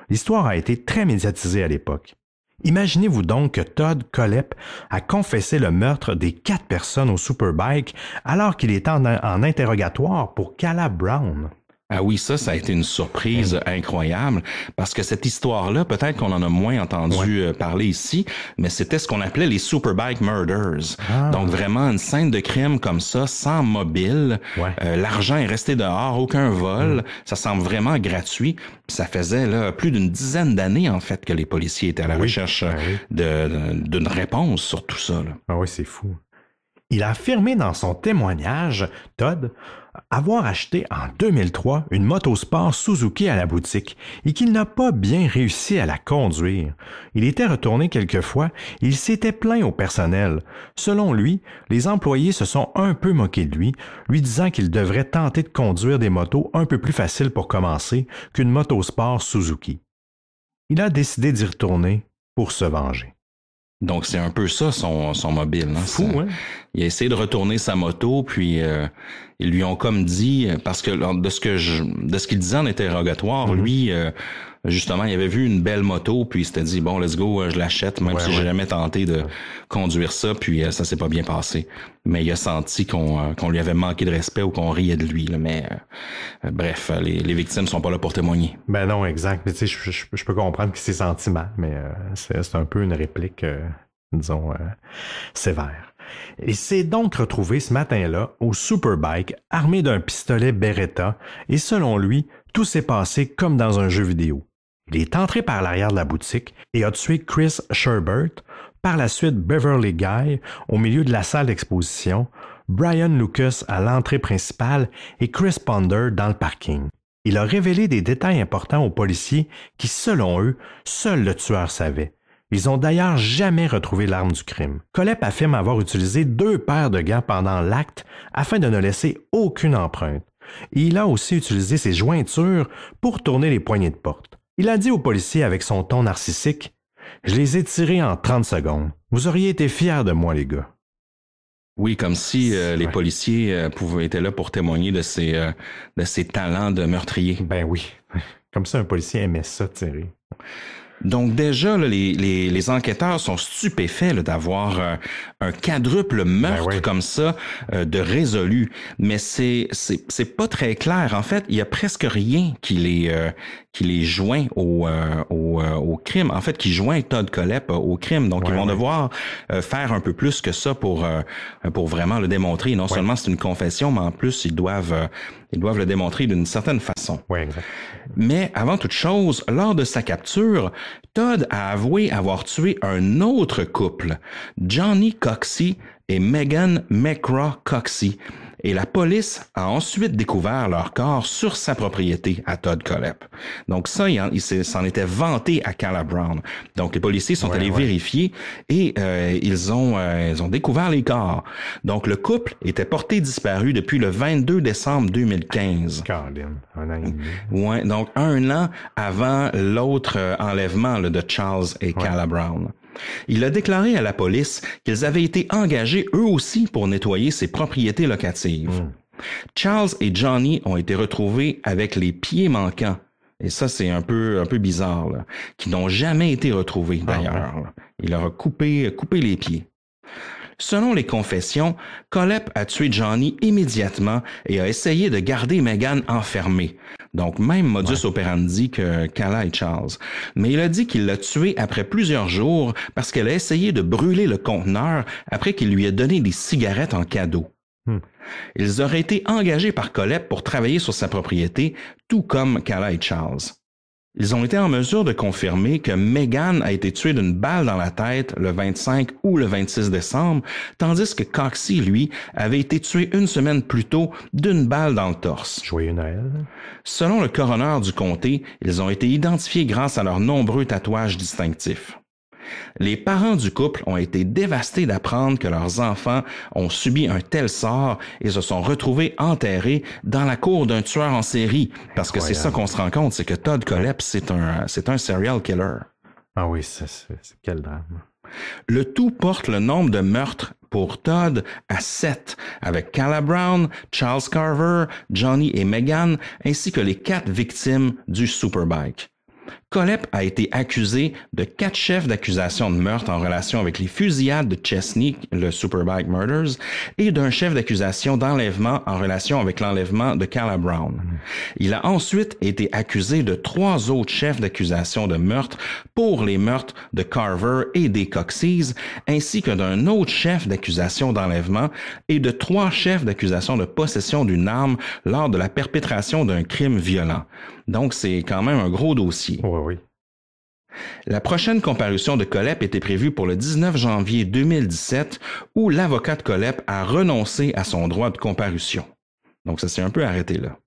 S5: L'histoire a été très médiatisée à l'époque. Imaginez-vous donc que Todd Kohlhepp a confessé le meurtre des 4 personnes au Superbike alors qu'il était en interrogatoire pour Cala Brown.
S4: Ah oui, ça a été une surprise incroyable parce que cette histoire-là, peut-être qu'on en a moins entendu parler ici, mais c'était ce qu'on appelait les Superbike Murders. Ah. Donc vraiment une scène de crime comme ça, sans mobile. L'argent est resté dehors, aucun vol. Ça semble vraiment gratuit. Ça faisait là plus d'une dizaine d'années en fait que les policiers étaient à la recherche d'une réponse sur tout ça. Là.
S5: Ah oui, c'est fou. Il a affirmé dans son témoignage, Todd, avoir acheté en 2003 une motosport Suzuki à la boutique et qu'il n'a pas bien réussi à la conduire. Il était retourné quelquefois et il s'était plaint au personnel. Selon lui, les employés se sont un peu moqués de lui disant qu'il devrait tenter de conduire des motos un peu plus faciles pour commencer qu'une motosport Suzuki. Il a décidé d'y retourner pour se venger.
S4: Donc, c'est un peu ça, son mobile. Hein?
S5: Fou, hein?
S4: Il a essayé de retourner sa moto, puis ils lui ont comme dit, parce que de ce qu'il disait en interrogatoire, lui, justement, il avait vu une belle moto, puis il s'était dit, bon, let's go, je l'achète, même si j'ai jamais tenté de conduire ça, puis ça s'est pas bien passé. Mais il a senti qu'on lui avait manqué de respect ou qu'on riait de lui. Là. Mais bref, les victimes sont pas là pour témoigner.
S5: Ben non, exact. Mais tu sais, je peux comprendre qu'il s'est senti mal, mais c'est un peu une réplique, disons, sévère. Il s'est donc retrouvé ce matin-là au Superbike, armé d'un pistolet Beretta, et selon lui, tout s'est passé comme dans un jeu vidéo. Il est entré par l'arrière de la boutique et a tué Chris Sherbert, par la suite Beverly Guy au milieu de la salle d'exposition, Brian Lucas à l'entrée principale et Chris Ponder dans le parking. Il a révélé des détails importants aux policiers qui, selon eux, seul le tueur savait. Ils ont d'ailleurs jamais retrouvé l'arme du crime. Kohlhepp affirme avoir utilisé 2 paires de gants pendant l'acte afin de ne laisser aucune empreinte. Et il a aussi utilisé ses jointures pour tourner les poignées de porte. Il a dit aux policiers avec son ton narcissique « Je les ai tirés en 30 secondes. Vous auriez été fiers de moi, les gars. »
S4: Oui, comme si les policiers étaient là pour témoigner de ses talents de meurtrier.
S5: Ben oui. Comme ça, un policier aimait ça, tirer.
S4: Donc déjà, là, les enquêteurs sont stupéfaits là, d'avoir un quadruple meurtre comme ça de résolu. Mais c'est pas très clair. En fait, il y a presque rien qui les joint au crime. En fait, qui joint Todd Kohlhepp au crime. Donc, ils vont devoir faire un peu plus que ça pour vraiment le démontrer. Non seulement c'est une confession, mais en plus, ils doivent le démontrer d'une certaine façon.
S5: Oui, exact.
S4: Mais avant toute chose, lors de sa capture, Todd a avoué avoir tué un autre couple, Johnny Coxey et Megan McCraw Coxey. Et la police a ensuite découvert leur corps sur sa propriété à Todd Kohlhepp. Donc ça, il s'en était vanté à Cala Brown. Donc les policiers sont allés vérifier et ils ont découvert les corps. Donc le couple était porté disparu depuis le 22 décembre 2015.
S5: Caroline, un an et demi.
S4: Ouais, donc 1 an avant l'autre enlèvement là, de Charles et Cala Brown. Il a déclaré à la police qu'ils avaient été engagés eux aussi pour nettoyer ses propriétés locatives. Charles et Johnny ont été retrouvés avec les pieds manquants. Et ça, c'est un peu bizarre, là, qui n'ont jamais été retrouvés d'ailleurs. Il leur a coupé les pieds. Selon les confessions, Kohlhepp a tué Johnny immédiatement et a essayé de garder Megan enfermée. Donc, même modus operandi que Calla et Charles. Mais il a dit qu'il l'a tuée après plusieurs jours parce qu'elle a essayé de brûler le conteneur après qu'il lui ait donné des cigarettes en cadeau. Ils auraient été engagés par Kohlhepp pour travailler sur sa propriété, tout comme Calla et Charles. Ils ont été en mesure de confirmer que Megan a été tuée d'une balle dans la tête le 25 ou le 26 décembre, tandis que Coxie, lui, avait été tué une semaine plus tôt d'une balle dans le torse.
S5: Joyeux Noël.
S4: Selon le coroner du comté, ils ont été identifiés grâce à leurs nombreux tatouages distinctifs. Les parents du couple ont été dévastés d'apprendre que leurs enfants ont subi un tel sort et se sont retrouvés enterrés dans la cour d'un tueur en série. Parce que c'est ça qu'on se rend compte, c'est que Todd Kohlhepp, c'est un serial killer.
S5: Ah oui, c'est quel drame.
S4: Le tout porte le nombre de meurtres pour Todd à 7, avec Calla Brown, Charles Carver, Johnny et Megan, ainsi que les 4 victimes du Superbike. Kohlhepp a été accusé de 4 chefs d'accusation de meurtre en relation avec les fusillades de Chesney, le Superbike Murders, et d'un chef d'accusation d'enlèvement en relation avec l'enlèvement de Calla Brown. Il a ensuite été accusé de 3 autres chefs d'accusation de meurtre pour les meurtres de Carver et des Coxies, ainsi que d'un autre chef d'accusation d'enlèvement et de 3 chefs d'accusation de possession d'une arme lors de la perpétration d'un crime violent. Donc, c'est quand même un gros dossier.
S5: Oui.
S4: La prochaine comparution de Kohlhepp était prévue pour le 19 janvier 2017, où l'avocat de Kohlhepp a renoncé à son droit de comparution. Donc, ça s'est un peu arrêté là.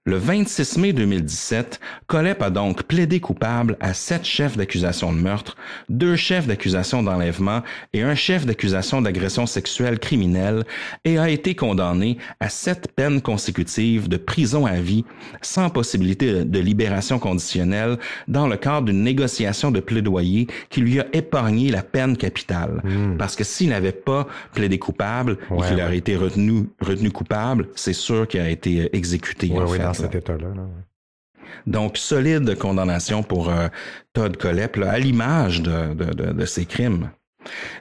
S4: Le 26 mai 2017, Kohlhepp a donc plaidé coupable à 7 chefs d'accusation de meurtre, 2 chefs d'accusation d'enlèvement et 1 chef d'accusation d'agression sexuelle criminelle et a été condamné à 7 peines consécutives de prison à vie sans possibilité de libération conditionnelle dans le cadre d'une négociation de plaidoyer qui lui a épargné la peine capitale. Parce que s'il n'avait pas plaidé coupable et qu'il aurait été retenu coupable, c'est sûr qu'il a été exécuté.
S5: Oui, dans cet état-là. Là.
S4: Donc, solide condamnation pour Todd Kohlhepp, là, à l'image de ses crimes.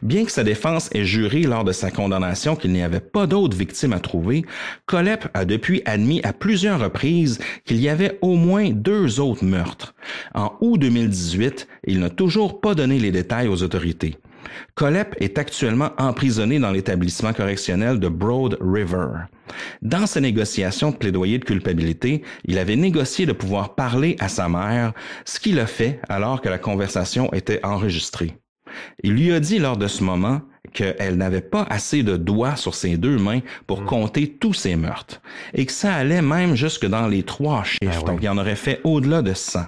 S4: Bien que sa défense ait juré lors de sa condamnation qu'il n'y avait pas d'autres victimes à trouver, Kohlhepp a depuis admis à plusieurs reprises qu'il y avait au moins 2 autres meurtres. En août 2018, il n'a toujours pas donné les détails aux autorités. Kohlhepp est actuellement emprisonné dans l'établissement correctionnel de Broad River. Dans ses négociations de plaidoyer de culpabilité, il avait négocié de pouvoir parler à sa mère, ce qu'il a fait alors que la conversation était enregistrée. Il lui a dit lors de ce moment qu'elle n'avait pas assez de doigts sur ses 2 mains pour compter tous ses meurtres et que ça allait même jusque dans les 3 chiffres, donc il en aurait fait au-delà de 100.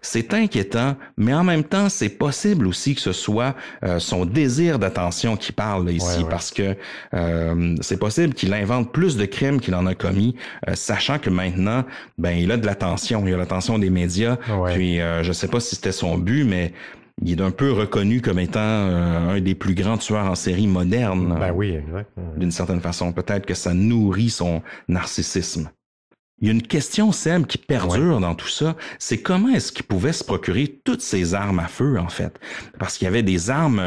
S4: C'est inquiétant, mais en même temps, c'est possible aussi que ce soit son désir d'attention qui parle là, ici, parce que c'est possible qu'il invente plus de crimes qu'il en a commis, sachant que maintenant, il a de l'attention, il a l'attention des médias, puis je sais pas si c'était son but, mais il est un peu reconnu comme étant un des plus grands tueurs en série modernes.
S5: Oui, exact.
S4: D'une certaine façon. Peut-être que ça nourrit son narcissisme. Il y a une question, Seb, qui perdure dans tout ça, c'est comment est-ce qu'il pouvait se procurer toutes ces armes à feu, en fait? Parce qu'il y avait des armes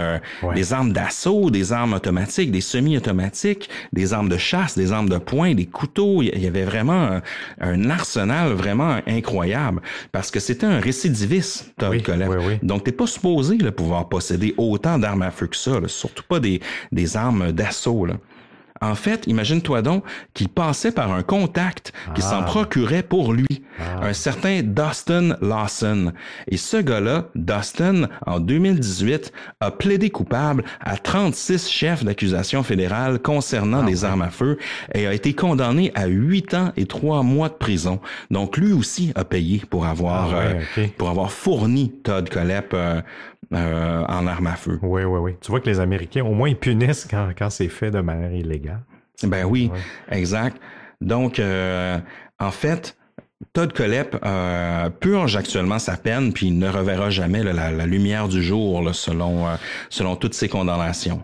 S4: d'assaut, des armes automatiques, des semi-automatiques, des armes de chasse, des armes de poing, des couteaux. Il y avait vraiment un arsenal vraiment incroyable, parce que c'était un récidiviste, Todd Kohlhepp. Donc, t'es pas supposé là, pouvoir posséder autant d'armes à feu que ça, là, surtout pas des armes d'assaut, là. En fait, imagine-toi donc qu'il passait par un contact qui s'en procurait pour lui, un certain Dustin Lawson. Et ce gars-là, Dustin, en 2018, a plaidé coupable à 36 chefs d'accusation fédérale concernant des armes à feu et a été condamné à 8 ans et 3 mois de prison. Donc, lui aussi a payé pour avoir fourni Todd Kohlhepp en armes à feu.
S5: Oui. Tu vois que les Américains, au moins, ils punissent quand c'est fait de manière illégale.
S4: Exact. Donc, en fait, Todd Kohlhepp purge actuellement sa peine, puis il ne reverra jamais la lumière du jour, là, selon toutes ses condamnations.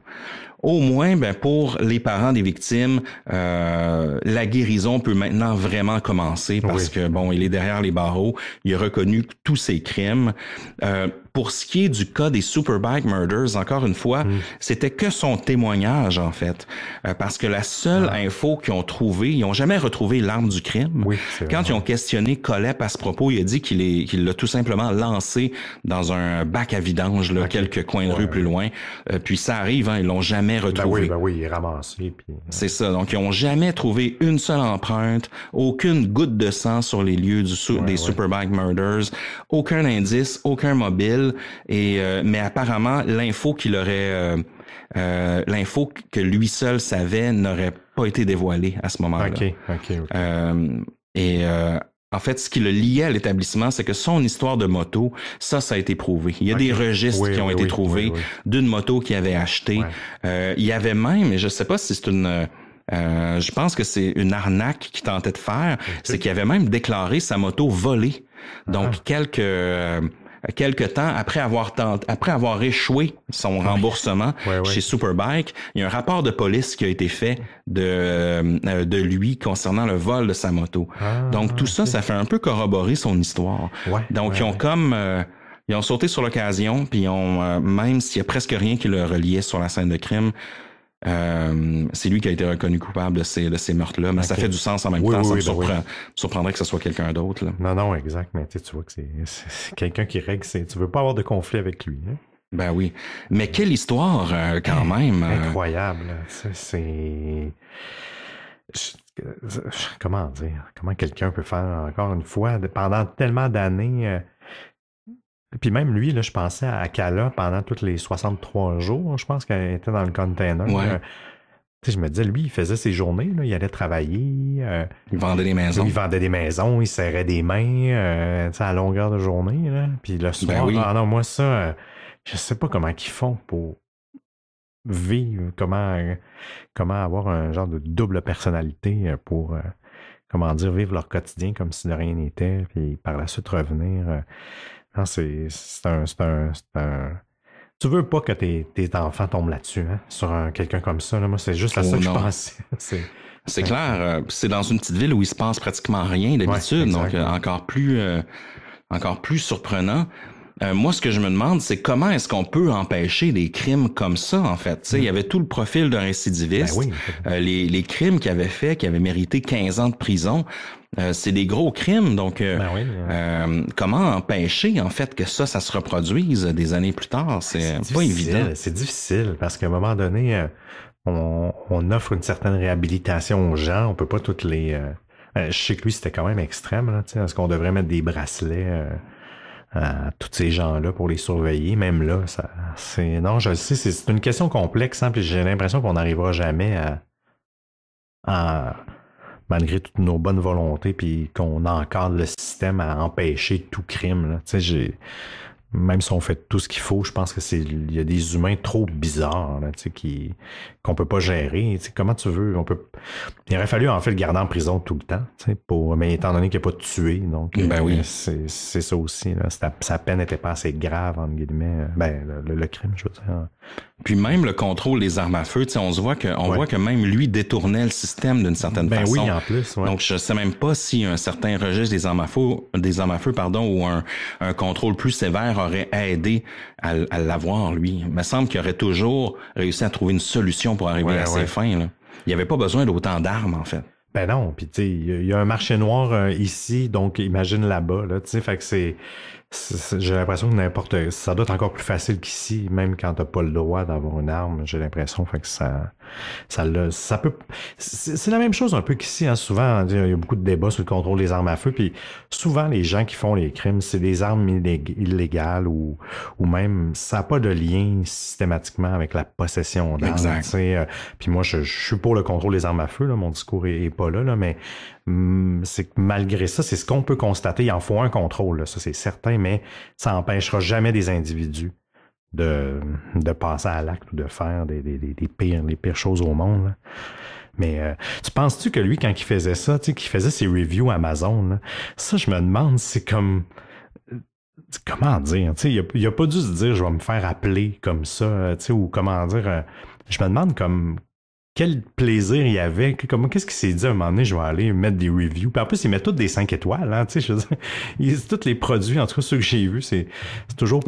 S4: Au moins, pour les parents des victimes, la guérison peut maintenant vraiment commencer parce que, il est derrière les barreaux, il a reconnu tous ses crimes. pour ce qui est du cas des Superbike Murders, encore une fois, c'était que son témoignage, en fait. Parce que la seule info qu'ils ont trouvée, ils n'ont jamais retrouvé l'arme du crime.
S5: Oui,
S4: quand ils ont questionné Kohlhepp à ce propos, il a dit qu'il l'a tout simplement lancé dans un bac à vidange, là, quelques coins de rue plus loin. Puis ça arrive, hein, ils l'ont jamais retrouvé.
S5: Ben oui, il est ramassé. Puis...
S4: C'est ça. Donc, ils n'ont jamais trouvé une seule empreinte, aucune goutte de sang sur les lieux des Superbike Murders, aucun indice, aucun mobile. Et mais apparemment, l'info que lui seul savait n'aurait pas été dévoilée à ce moment-là.
S5: OK.
S4: En fait, ce qui le liait à l'établissement, c'est que son histoire de moto, ça a été prouvé. Il y a des registres qui ont été trouvés d'une moto qu'il avait achetée. Il y avait même, et je sais pas si c'est je pense que c'est une arnaque qu'il tentait de faire, c'est qu'il avait même déclaré sa moto volée. Donc, quelques temps après avoir échoué son remboursement chez Superbike, il y a un rapport de police qui a été fait de lui concernant le vol de sa moto. Donc tout ça fait un peu corroborer son histoire. Donc ils ont ils ont sauté sur l'occasion, puis même s'il y a presque rien qui le reliait sur la scène de crime, c'est lui qui a été reconnu coupable de ces meurtres-là, mais ça fait du sens en même temps. Ça me surprendrait que ce soit quelqu'un d'autre. Là.
S5: Non, exact. Mais tu vois que c'est quelqu'un qui règle. Tu veux pas avoir de conflit avec lui. Hein?
S4: Ben oui. Mais quelle histoire, quand même.
S5: Incroyable. C'est... Comment dire? Comment quelqu'un peut faire, encore une fois, pendant tellement d'années... Puis même lui, là, je pensais à Kala pendant tous les 63 jours, je pense qu'elle était dans le container. Je me disais, lui, il faisait ses journées, là, il allait travailler.
S4: Il vendait des maisons.
S5: Il serrait des mains à longueur de journée. Là. Puis le soir, moi ça, je sais pas comment ils font pour vivre, comment avoir un genre de double personnalité pour, vivre leur quotidien comme si de rien n'était, puis par la suite revenir... Non, c'est un... Tu veux pas que tes enfants tombent là-dessus, hein, sur quelqu'un comme ça. Là. Moi, c'est juste à ça que je pensais.
S4: C'est clair. C'est dans une petite ville où il se passe pratiquement rien d'habitude. Donc, encore plus surprenant. Moi, ce que je me demande, c'est comment est-ce qu'on peut empêcher des crimes comme ça, en fait. Tu sais, il y avait tout le profil d'un récidiviste. Les crimes qu'il avait fait, qui avaient mérité 15 ans de prison, c'est des gros crimes. Donc, comment empêcher, en fait, que ça se reproduise des années plus tard? C'est pas évident.
S5: C'est difficile parce qu'à un moment donné, on offre une certaine réhabilitation aux gens. On peut pas toutes les... je sais que lui, c'était quand même extrême. Là, est-ce qu'on devrait mettre des bracelets... à tous ces gens-là pour les surveiller, même là, non, je le sais, c'est une question complexe, hein, puis j'ai l'impression qu'on n'arrivera jamais malgré toutes nos bonnes volontés, puis qu'on encadre le système à empêcher tout crime, là. Tu sais, même si on fait tout ce qu'il faut, je pense que il y a des humains trop bizarres, là, tu sais, qu'on peut pas gérer. Tu sais, comment tu veux, il aurait fallu en fait le garder en prison tout le temps, tu sais, mais étant donné qu'il n'a pas tué, donc c'est ça aussi, là, sa peine n'était pas assez grave, entre guillemets, le crime, je veux dire.
S4: Puis même le contrôle des armes à feu, tu sais, on voit que même lui détournait le système d'une certaine façon.
S5: Oui, en plus.
S4: Donc je sais même pas si un certain registre des armes à feu, ou un contrôle plus sévère aurait aidé à l'avoir, lui. Il me semble qu'il aurait toujours réussi à trouver une solution pour arriver à ses fins. Là. Il n'y avait pas besoin d'autant d'armes, en fait.
S5: Ben non, puis tu sais, il y a un marché noir ici, donc imagine là-bas, là, tu sais, fait que j'ai l'impression que ça doit être encore plus facile qu'ici, même quand t'as pas le droit d'avoir une arme, j'ai l'impression, fait que ça peut, c'est la même chose un peu qu'ici, hein, souvent, il y a beaucoup de débats sur le contrôle des armes à feu, puis souvent les gens qui font les crimes, c'est des armes illégales ou même, ça n'a pas de lien systématiquement avec la possession d'armes. Exact. Puis moi, je suis pour le contrôle des armes à feu, là, mon discours est pas là, mais c'est que malgré ça, c'est ce qu'on peut constater. Il en faut un contrôle, là, ça c'est certain, mais ça n'empêchera jamais des individus de passer à l'acte ou de faire les pires choses au monde. Là. Mais tu penses-tu que lui, quand il faisait ça, tu sais, qu'il faisait ses reviews Amazon, là, ça, je me demande, c'est comme... Comment dire? Tu sais, il a pas dû se dire « je vais me faire appeler comme ça », tu sais, ou comment dire... je me demande comme... quel plaisir il y avait. Qu'est-ce qu'il s'est dit à un moment donné, je vais aller mettre des reviews. Puis en plus, il met toutes des 5 étoiles, hein, tu sais, je veux dire, tous les produits, en tout cas ceux que j'ai vus, c'est toujours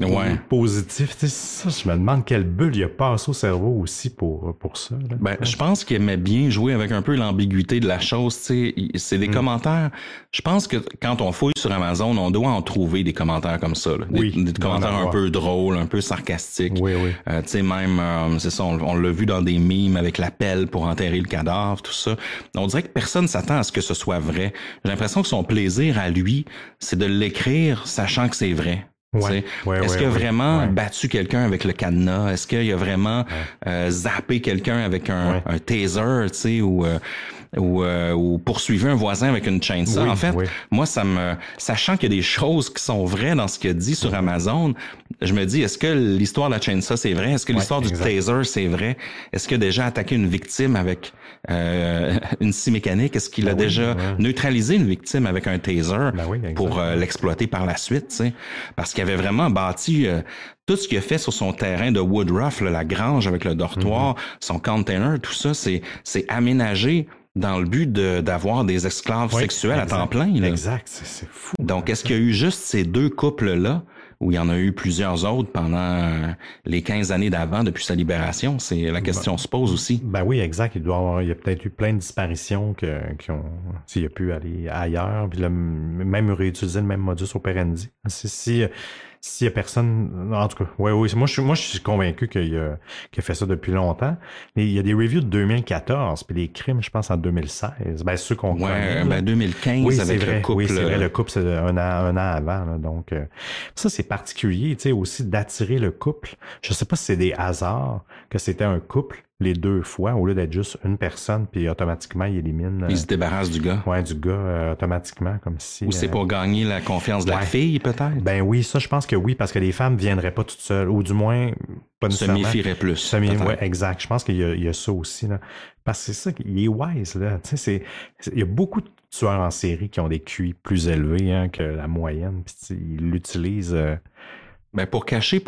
S5: positif. Tu sais, ça, je me demande quelle bulle il a passé au cerveau aussi pour ça. Là.
S4: Ben, je pense qu'il aimait bien jouer avec un peu l'ambiguïté de la chose, tu sais. C'est des commentaires. Je pense que quand on fouille sur Amazon, on doit en trouver des commentaires comme ça, là. Des commentaires un peu drôles, un peu sarcastiques.
S5: Oui.
S4: Tu sais, même, c'est ça, on l'a vu dans des mimes avec la pelle pour enterrer le cadavre, tout ça. On dirait que personne s'attend à ce que ce soit vrai. J'ai l'impression que son plaisir à lui, c'est de l'écrire sachant que c'est vrai. Est-ce qu'il a vraiment battu quelqu'un avec le cadenas? Est-ce qu'il a vraiment zappé quelqu'un avec un taser, tu sais, ou poursuivi un voisin avec une chainsaw? En fait, moi, sachant qu'il y a des choses qui sont vraies dans ce qu'il a dit sur Amazon, je me dis, est-ce que l'histoire de la chainsaw, c'est vrai? Est-ce que l'histoire du taser, c'est vrai? Est-ce qu'il a déjà attaqué une victime avec une scie mécanique? Est-ce qu'il a déjà neutralisé une victime avec un taser pour l'exploiter par la suite, tu sais? Parce qu'il avait vraiment bâti tout ce qu'il a fait sur son terrain de Woodruff, la grange avec le dortoir, son container, tout ça, c'est aménagé dans le but d'avoir des esclaves sexuels à temps plein. Là.
S5: Exact, c'est fou.
S4: Donc, est-ce qu'il y a eu juste ces 2 couples-là, ou il y en a eu plusieurs autres pendant les 15 années d'avant, depuis sa libération? C'est la question se pose aussi.
S5: Ben oui, exact. Il y a peut-être eu plein de disparitions qui ont... S'il a pu aller ailleurs, puis même réutiliser le même modus operandi. S'il y a personne, en tout cas, moi je suis convaincu qu'il a fait ça depuis longtemps. Mais il y a des reviews de 2014, puis les crimes, je pense, en 2016. Ben ceux qu'on connaît.
S4: Ben 2015 avec le couple.
S5: Oui, c'est vrai, le couple, c'est un an avant. Là, donc, ça, c'est particulier, tu sais, aussi d'attirer le couple. Je sais pas si c'est des hasards que c'était un couple les 2 fois, au lieu d'être juste une personne, puis automatiquement, il élimine...
S4: Il se débarrasse du gars.
S5: Ouais, du gars, automatiquement, comme si...
S4: Ou c'est pour gagner la confiance de la fille, peut-être?
S5: Ben oui, ça, je pense que oui, parce que les femmes viendraient pas toutes seules, ou du moins, pas nécessairement...
S4: Se méfieraient plus.
S5: Ouais, exact. Je pense qu'il y a ça aussi, là. Parce que c'est ça, il est wise, là. Tu sais, il y a beaucoup de tueurs en série qui ont des QI plus élevés, hein, que la moyenne, puis ils l'utilisent...
S4: Ben pour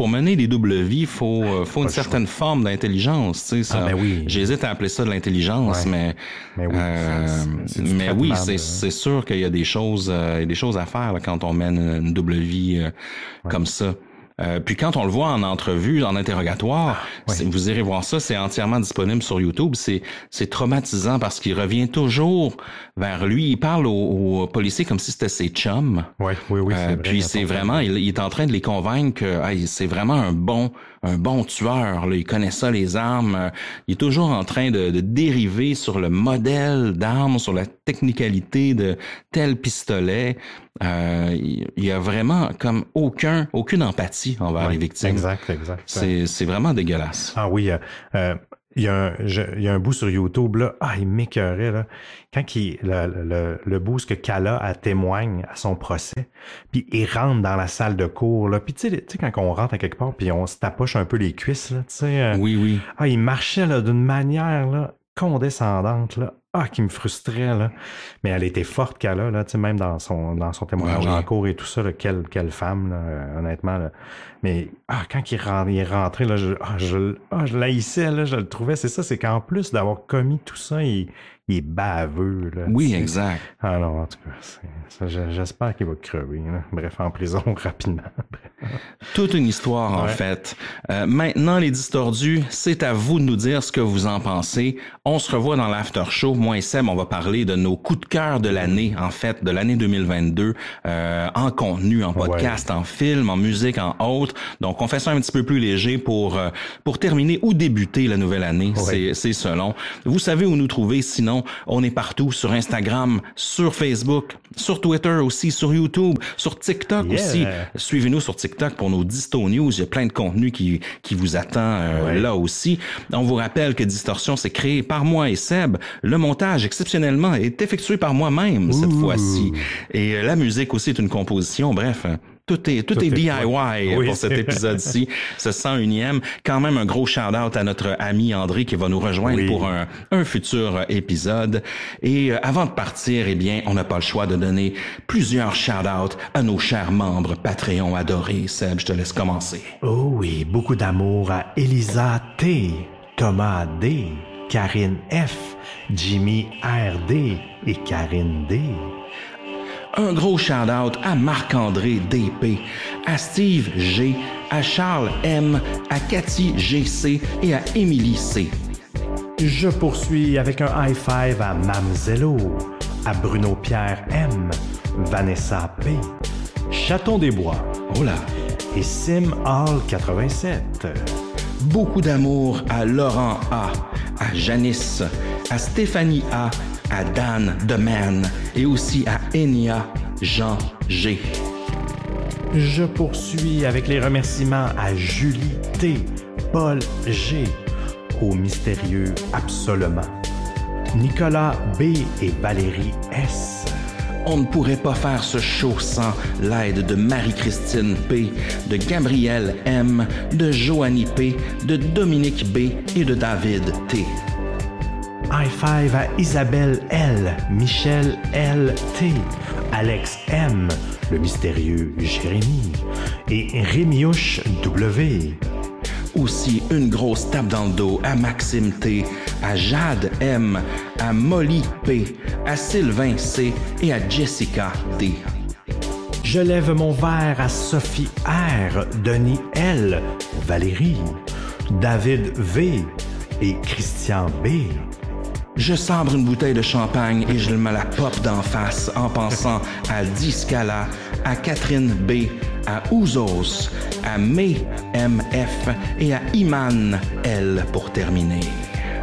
S4: mener des doubles vies, faut une certaine forme d'intelligence, tu sais. Ça, j'hésite à appeler ça de l'intelligence, mais oui, c'est sûr qu'il y a des choses à faire là, quand on mène une double vie comme ça. Puis quand on le voit en entrevue, en interrogatoire, vous irez voir ça, c'est entièrement disponible sur YouTube. C'est traumatisant parce qu'il revient toujours vers lui. Il parle aux policiers comme si c'était ses chums.
S5: Oui, c'est vrai.
S4: Puis c'est vraiment, il est en train de les convaincre que c'est vraiment un bon tueur. Là. Il connaît ça, les armes. Il est toujours en train de dériver sur le modèle d'armes, sur la technicalité de tel pistolet. Il y a vraiment comme aucune empathie envers les victimes.
S5: Exact.
S4: C'est vraiment dégueulasse.
S5: Ah oui, il y a un bout sur YouTube, là, il m'écœurait, là, quand le bout que Kala elle témoigne à son procès, puis il rentre dans la salle de cours, là, puis tu sais quand on rentre à quelque part, puis on se tapoche un peu les cuisses, là, tu sais.
S4: Oui.
S5: Il marchait, là, d'une manière, là, condescendante, là. Qui me frustrait, là. Mais elle était forte, Kala, là, tu sais, même dans son témoignage en cours et tout ça, là, quelle femme, là, honnêtement, là. Mais, quand il est rentré, là, je l'haïssais, là, je le trouvais, c'est ça, c'est qu'en plus d'avoir commis tout ça, il est baveux, là.
S4: Oui, exact.
S5: Alors, en tout cas, j'espère qu'il va crever, là. Bref, en prison rapidement.
S4: Toute une histoire, en fait. Maintenant, les distordus, c'est à vous de nous dire ce que vous en pensez. On se revoit dans l'after show. Moi et Seb, on va parler de nos coups de cœur de l'année, en fait, de l'année 2022, en contenu, en podcast, en film, en musique, en autres. Donc, on fait ça un petit peu plus léger pour terminer ou débuter la nouvelle année. C'est selon. Vous savez où nous trouver. Sinon, on est partout sur Instagram, sur Facebook, sur Twitter aussi, sur YouTube, sur TikTok aussi. Suivez-nous sur TikTok pour nos Disto News. Il y a plein de contenu qui vous attend là aussi. On vous rappelle que Distorsion, c'est créé par moi et Seb. Le montage, exceptionnellement, est effectué par moi-même cette fois-ci. Et la musique aussi est une composition. Bref, tout est DIY pour cet épisode-ci, ce 101e. Quand même un gros shout-out à notre ami André qui va nous rejoindre pour un futur épisode. Et avant de partir, eh bien, on n'a pas le choix de donner plusieurs shout-outs à nos chers membres Patreon adorés. Seb, je te laisse commencer.
S5: Oh oui, beaucoup d'amour à Elisa T, Thomas D, Karine F, Jimmy RD et Karine D.
S4: Un gros shout-out à Marc-André DP, à Steve G, à Charles M, à Cathy GC et à Émilie C.
S5: Je poursuis avec un high five à Mamzello, à Bruno Pierre M, Vanessa P, Chaton des Bois,
S4: Oh là!
S5: et Sim Hall 87.
S4: Beaucoup d'amour à Laurent A, à Janice, à Stéphanie A, à Dan The Man et aussi à Enya Jean G.
S5: Je poursuis avec les remerciements à Julie T, Paul G, au mystérieux Absolument, Nicolas B et Valérie S.
S4: On ne pourrait pas faire ce show sans l'aide de Marie-Christine P, de Gabrielle M, de Joanie P, de Dominique B et de David T.
S5: High five à Isabelle L, Michel L T, Alex M, le mystérieux Jérémy et Rémiouche W.
S4: Aussi une grosse tape dans le dos à Maxime T, à Jade M, à Molly P, à Sylvain C et à Jessica D.
S5: Je lève mon verre à Sophie R, Denis L, Valérie, David V et Christian B.
S4: Je sabre une bouteille de champagne et je me la pop d'en face en pensant à Discala, à Catherine B, à Ouzos, à May MF et à Iman L pour terminer.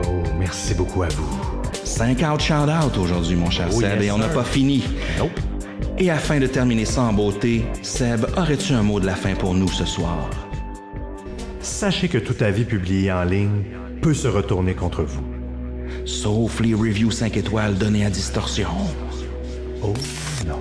S5: Oh, merci beaucoup à vous.
S4: 5 out shout-out aujourd'hui, mon cher
S5: Oh,
S4: Seb,
S5: yes,
S4: et on n'a
S5: sir.
S4: pas fini.
S5: Nope.
S4: Et afin de terminer ça en beauté, Seb, aurais-tu un mot de la fin pour nous ce soir?
S5: Sachez que tout avis publié en ligne peut se retourner contre vous.
S4: Sauf les reviews 5 étoiles données à Distorsion.
S5: Oh non.